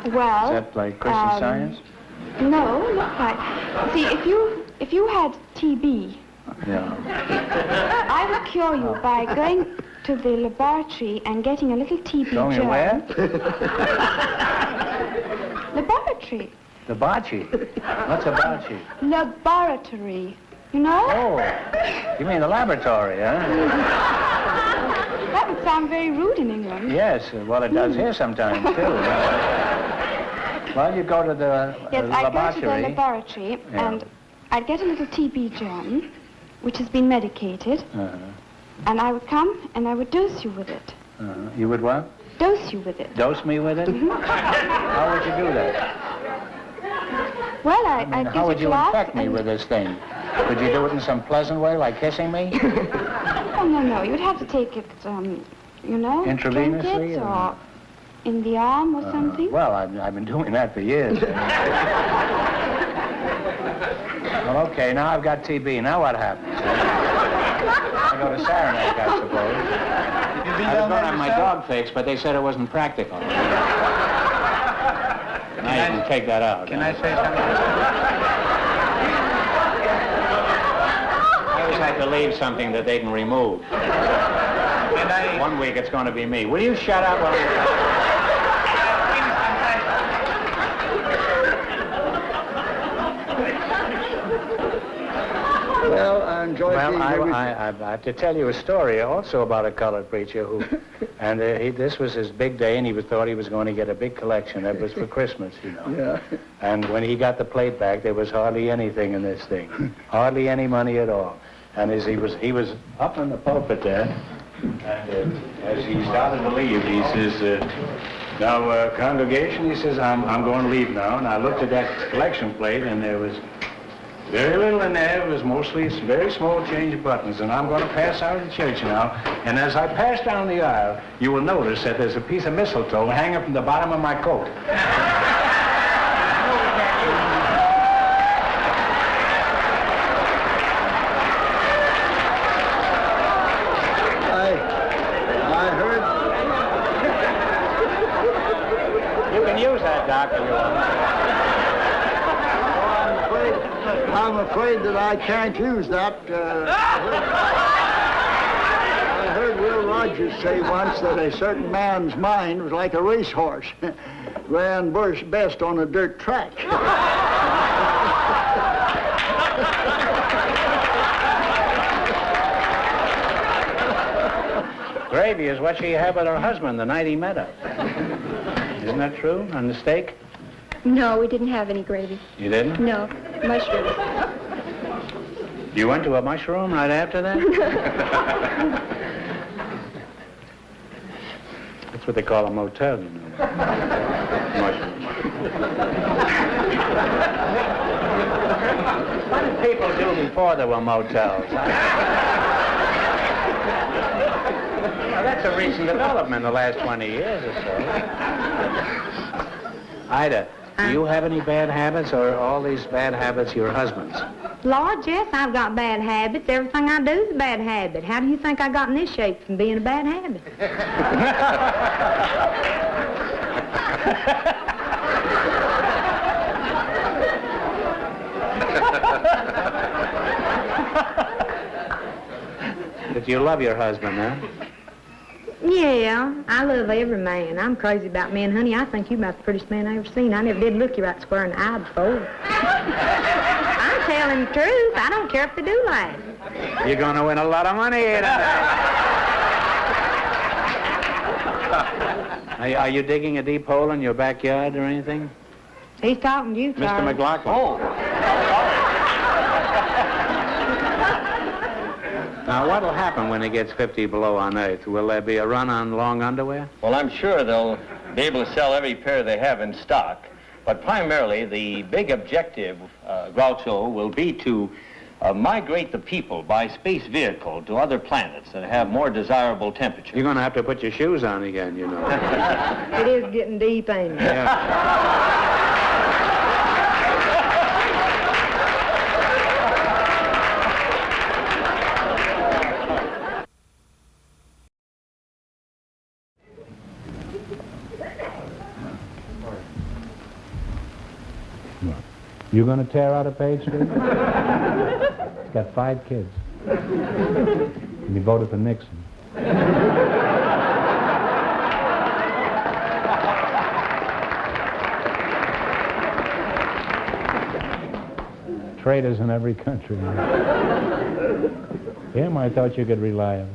Well... Is that like Christian Science? No, not quite. See, if you had TB... Yeah. I would cure you by going to the laboratory and getting a little TB Going germ. where? Laboratory. Laboratory? What's a laboratory? Laboratory. You know? Oh, you mean the laboratory, huh? That would sound very rude in England. Yes, well, it does here sometimes, too. Well, you go to the Yes, I'd go to the laboratory. laboratory, Yeah. and I'd get a little TB germ, which has been medicated, and I would come and I would dose you with it. You would what? Dose you with it. Dose me with it? How would you do that? Well, I mean, I'd how get would a you glass infect me and- with this thing? Would you do it in some pleasant way, like kissing me? Oh, no, you'd have to take it, you know, drink Intravenously, it, or- or in the arm or something. Well, I've been doing that for years. Well, okay, now I've got TB. Now what happens? I go to Saranac, I suppose. I was going to have my dog fixed, but they said it wasn't practical. Now you can take that out. Can I say something? I always like to leave something that they can remove. One week it's going to be me. Will you shut up while Well, I enjoyed Well, being I here with have to tell you a story also about a colored preacher who, and this was his big day, and he thought he was going to get a big collection. That was for Christmas, you know. Yeah. And when he got the plate back, there was hardly anything in this thing, hardly any money at all. And as he was up in the pulpit there, and as he started to leave, he says, "Now, congregation," he says, "I'm going to leave now." And I looked at that collection plate, and there was very little in there. It was mostly very small change of buttons, and I'm going to pass out of the church now. And as I pass down the aisle, you will notice that there's a piece of mistletoe hanging from the bottom of my coat. I heard. You can use that, Doctor. I'm afraid that I can't use that. I heard Will Rogers say once that a certain man's mind was like a racehorse, ran best on a dirt track. Gravy is what she had with her husband the night he met her. Isn't that true? On the steak? No, we didn't have any gravy. You didn't? No, mushrooms. You went to a mushroom right after that? That's what they call a motel, you know. Mushroom. What did people do before there were motels? Now, that's a recent development in the last 20 years or so. Ida, do you have any bad habits, or are all these bad habits your husband's? Lord, yes, I've got bad habits. Everything I do is a bad habit. How do you think I got in this shape from being a bad habit? But you love your husband, huh? Yeah, I love every man. I'm crazy about men, honey. I think you're about the prettiest man I ever seen. I never did look you right square in the eye before. I'm telling the truth. I don't care if they do laugh. You're going to win a lot of money here tonight. Are you digging a deep hole in your backyard or anything? He's talking to you, Mr. Charlie. McLaughlin. Oh. Now, what'll happen when it gets 50 below on Earth? Will there be a run on long underwear? Well, I'm sure they'll be able to sell every pair they have in stock. But primarily, the big objective, Groucho, will be to migrate the people by space vehicle to other planets that have more desirable temperatures. You're going to have to put your shoes on again, you know. It is getting deep, ain't it? Yeah. You going to tear out a page, Steve? It's got 5 kids. And he voted for Nixon. Traitors in every country. Him, I thought you could rely on.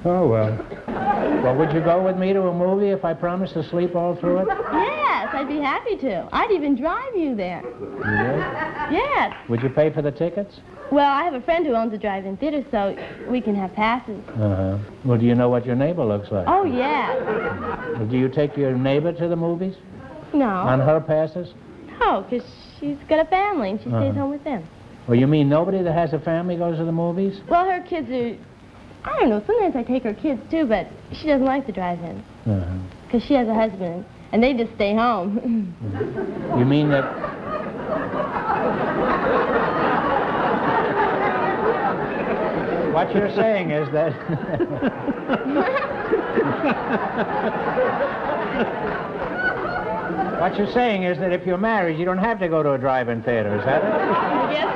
Oh, well. Well, would you go with me to a movie if I promised to sleep all through it? Yeah. I'd be happy to. I'd even drive you there. You would? Yes. Would you pay for the tickets? Well, I have a friend who owns a drive-in theater, so we can have passes. Uh-huh. Well, do you know what your neighbor looks like? Oh, yeah. Well, do you take your neighbor to the movies? No. On her passes? No, because she's got a family and she stays Uh-huh. home with them. Well, you mean nobody that has a family goes to the movies? Well, her kids are... I don't know, sometimes I take her kids, too, but she doesn't like the drive-in. Uh-huh. Because she has a husband, and they just stay home. You mean that... What you're saying is that... What you're saying is that if you're married, you don't have to go to a drive-in theater, is that it? I guess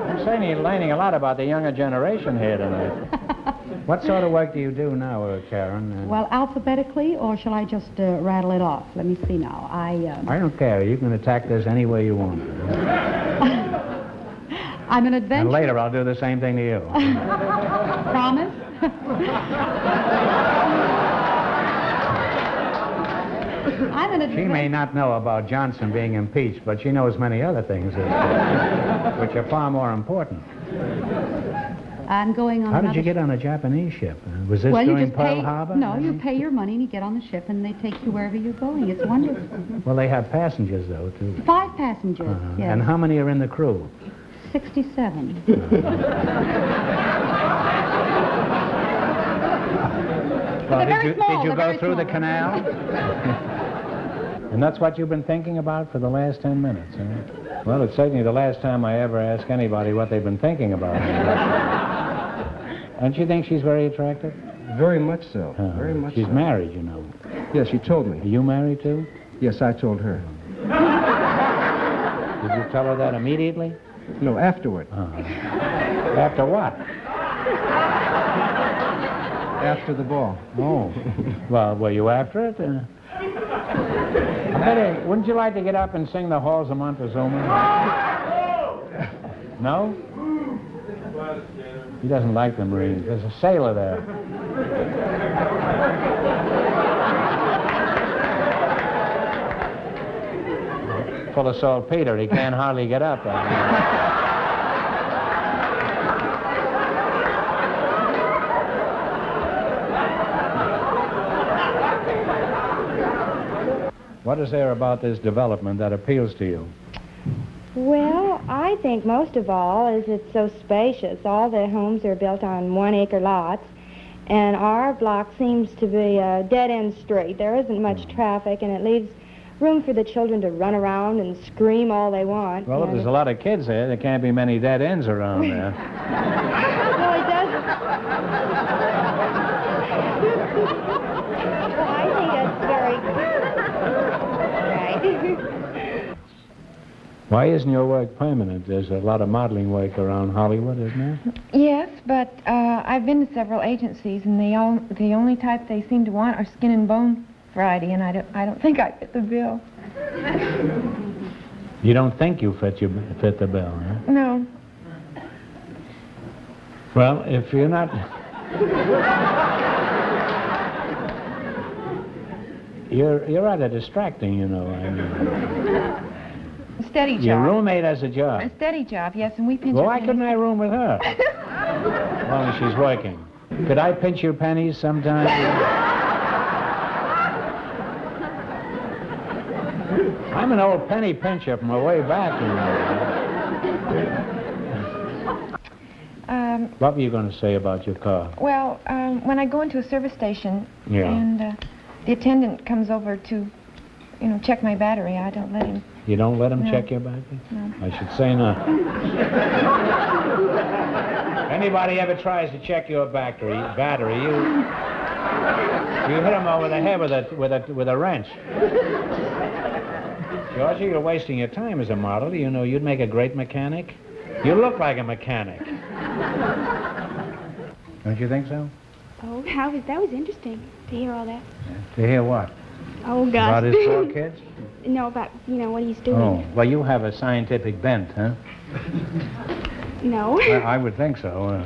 I'm saying you're learning a lot about the younger generation here tonight. What sort of work do you do now, Karen? Well, alphabetically, or shall I just rattle it off? Let me see now. I don't care. You can attack this any way you want. I'm an adventurer. And later I'll do the same thing to you. Promise? I'm an She may not know about Johnson being impeached, but she knows many other things which are far more important. I'm going on How another did you get on a Japanese ship? Was this well, you during just Pearl pay, Harbor? No, you pay your money and you get on the ship and they take you wherever you're going. It's wonderful. Well, they have passengers, though, too. 5 passengers, yes. And how many are in the crew? 67. Well, did you go through the canal? And that's what you've been thinking about for the last 10 minutes, huh? Well, it's certainly the last time I ever ask anybody what they've been thinking about. Don't you think she's very attractive? Very much so. Very much She's so. married, you know. Yes, she told me. Are you married, too? Yes, I told her. Did you tell her that immediately? No, afterward. After what? After the ball. Oh. Well, were you after it? I bet wouldn't you like to get up and sing the Halls of Montezuma? No? He doesn't like the Marines. There's a sailor there. Full of saltpeter. He can't hardly get up. What is there about this development that appeals to you? Well, I think most of all is it's so spacious. All the homes are built on 1-acre lots, and our block seems to be a dead-end street. There isn't much traffic, and it leaves room for the children to run around and scream all they want. Well, if there's a lot of kids there, there can't be many dead ends around there. Well, it doesn't. Well, I think that's very right. Why isn't your work permanent? There's a lot of modeling work around Hollywood, isn't there? Yes, but I've been to several agencies, and the only type they seem to want are skin and bone variety, and I don't think I fit the bill. You don't think you fit the bill, huh? No. Well, if you're not... You're rather distracting, you know. I mean, A steady job. your roommate has a job. A steady job, yes, and we pinch Well, our why pennies. couldn't I room with her? As long as she's working. Could I pinch your pennies sometime? I'm an old penny pincher from way back, you know. What were you going to say about your car? Well, when I go into a service station Yeah. and the attendant comes over to, check my battery, I don't let him. You don't let him No. check your battery? No. I should say not. Anybody ever tries to check your battery, you hit him over the head with a wrench. Georgie, you're wasting your time as a model. You know, you'd make a great mechanic. You look like a mechanic. Don't you think so? Oh, that was interesting to hear all that. To hear what? Oh, gosh. About his 4 kids? No, about, what he's doing. Oh, well, you have a scientific bent, huh? No. I would think so.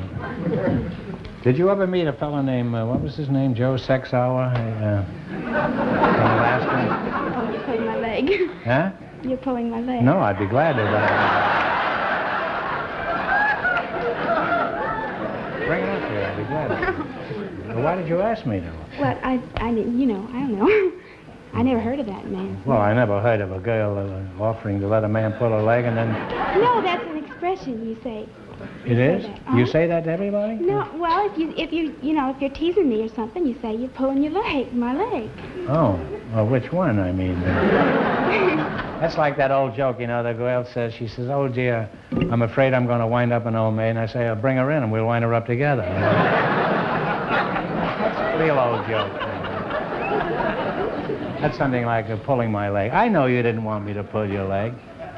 Did you ever meet a fellow named, what was his name, Joe Sexauer? From Alaska? Oh, you're pulling my leg. Huh? You're pulling my leg. No, I'd be glad to. Bring it up here, I'd be glad to. Well, why did you ask me, though? Well, I didn't, I don't know. I never heard of that man. Well, I never heard of a girl offering to let a man pull her leg and then... No, that's an expression you say. It is? You say that to everybody? No, well, if you're teasing me or something, you say you're pulling my leg. Oh, well, which one, I mean? That's like that old joke, the girl says, she says, oh, dear, I'm afraid I'm going to wind up an old maid. And I say, I'll bring her in and we'll wind her up together. That's a real old joke. That's something like pulling my leg. I know you didn't want me to pull your leg,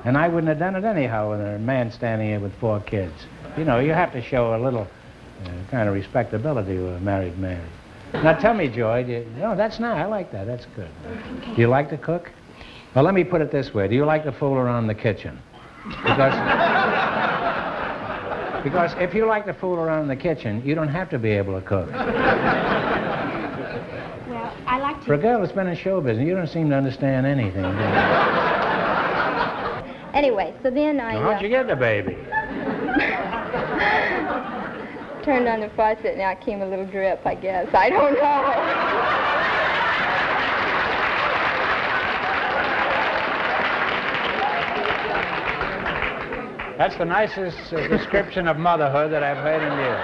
and I wouldn't have done it anyhow with a man standing here with 4 kids. You have to show a little kind of respectability with a married man. Now tell me, Joy, no, that's not, I like that, that's good. Okay. Do you like to cook? Well, let me put it this way. Do you like to fool around in the kitchen? Because if you like to fool around in the kitchen, you don't have to be able to cook. Well, I like to... For a girl that's been in show business, you don't seem to understand anything, do you? Anyway, so then I... How'd you get the baby? Turned on the faucet and out came a little drip, I guess. I don't know. That's the nicest description of motherhood that I've heard in years.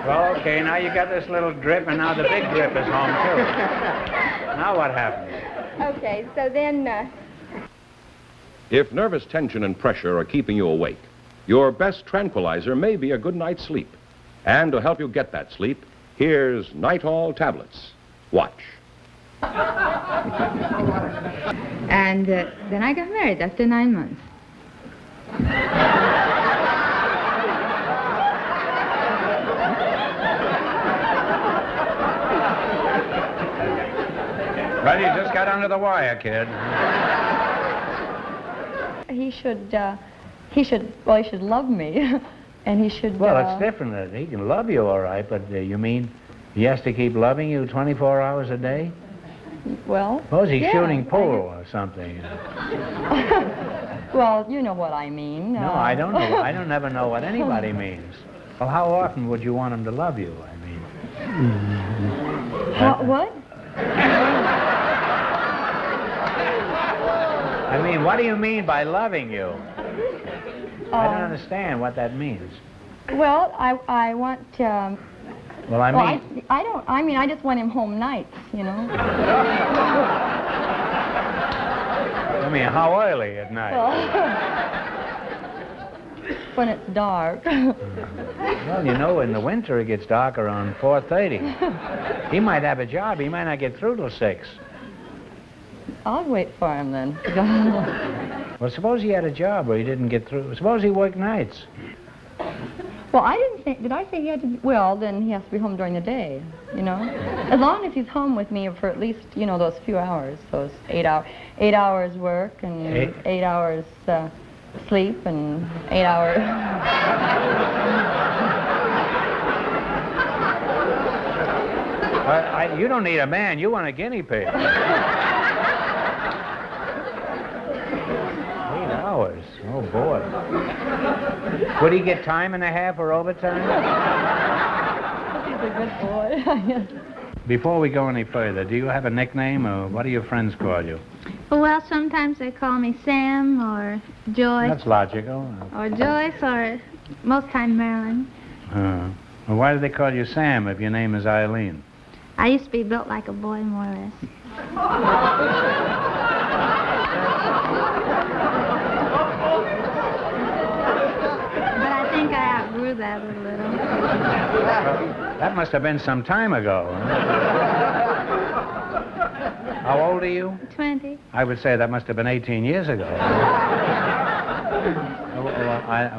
Well, okay, now you got this little drip, and now the big drip is home, too. Now what happens? Okay, so then... If nervous tension and pressure are keeping you awake, your best tranquilizer may be a good night's sleep. And to help you get that sleep, here's Nitol tablets. Watch. And then I got married after 9 months. Well, you just got under the wire, kid. He should love me. And he should... Well, it's different. He can love you all right, but you mean he has to keep loving you 24 hours a day? Well... Suppose he's shooting pool or something. Well, you know what I mean. No, I don't know. I don't ever know what anybody means. Well, how often would you want him to love you, I mean? What? I mean, what do you mean by loving you? I don't understand what that means. Well, I want... well, I mean... Well, I just want him home nights, you know. I mean, how early at night? Well, when it's dark. Well, you know, in the winter it gets dark around 4:30. He might have a job. He might not get through till 6. I'll wait for him then. Well, suppose he had a job where he didn't get through. Suppose he worked nights. Well, I didn't think... Did I say he had to... Well, then he has to be home during the day, you know? As long as he's home with me for at least, you know, those few hours. Those 8 hours work and 8 hours sleep and 8 hours... You don't need a man. You want a guinea pig. 8 hours. Oh, boy. Would he get time and a half or overtime? He's a good boy. Before we go any further, do you have a nickname, or what do your friends call you? Well, sometimes they call me Sam or Joyce. That's logical. Or Joyce, or most time Marilyn. Well, why do they call you Sam if your name is Eileen? I used to be built like a boy, more or less. But I think I outgrew that a little. That must have been some time ago. Huh? How old are you? 20. I would say that must have been 18 years ago.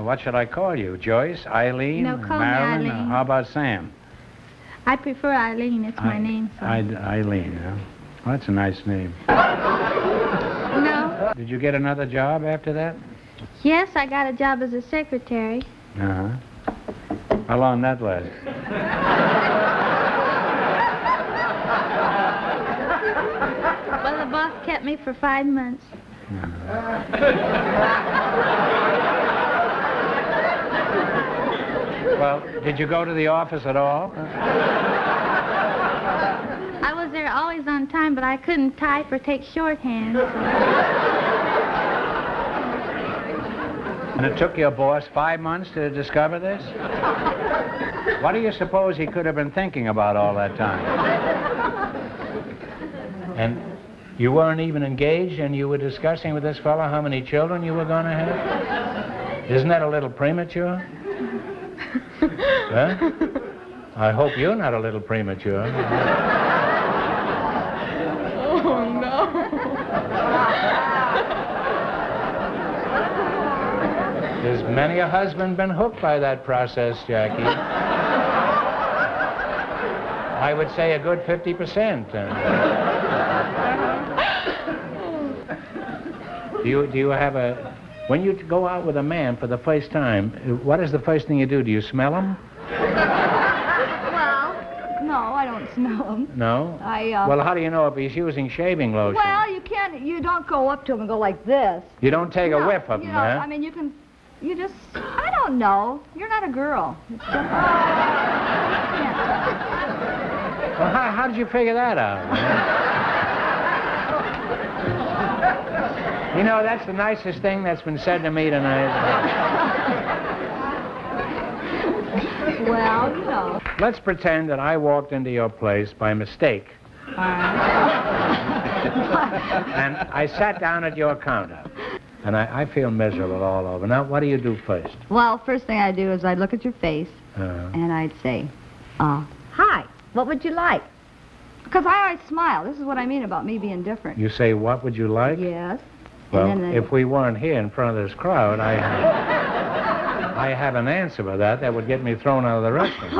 What should I call you? Joyce, Eileen, no, call Marilyn? me Eileen. How about Sam? I prefer Eileen. It's my name. So. Eileen, huh? Well, that's a nice name. No. Did you get another job after that? Yes, I got a job as a secretary. Uh-huh. How long that last? Well, the boss kept me for 5 months. Well, did you go to the office at all? I was there always on time, but I couldn't type or take shorthand. And it took your boss 5 months to discover this? What do you suppose he could have been thinking about all that time? And you weren't even engaged, and you were discussing with this fellow how many children you were going to have? Isn't that a little premature? Huh? I hope you're not a little premature. Oh, no. There's many a husband been hooked by that process, Jackie. I would say a good 50%. Do you have a... When you go out with a man for the first time, what is the first thing you do? Do you smell him? Well, no, I don't smell him. No? I, Well, how do you know if he's using shaving lotion? Well, you don't go up to him and go like this. You don't take a whiff of you him, know, huh? I mean, you just, I don't know. You're not a girl. It's different. Well, how did you figure that out? You know, that's the nicest thing that's been said to me tonight. Well, you know. Let's pretend that I walked into your place by mistake. And I sat down at your counter. And I feel miserable all over. Now, what do you do first? Well, first thing I do is I'd look at your face, and I'd say, hi, what would you like? Because I always smile. This is what I mean about me being different. You say, what would you like? Yes. Well, if we weren't here in front of this crowd, I have an answer for that. That would get me thrown out of the restaurant.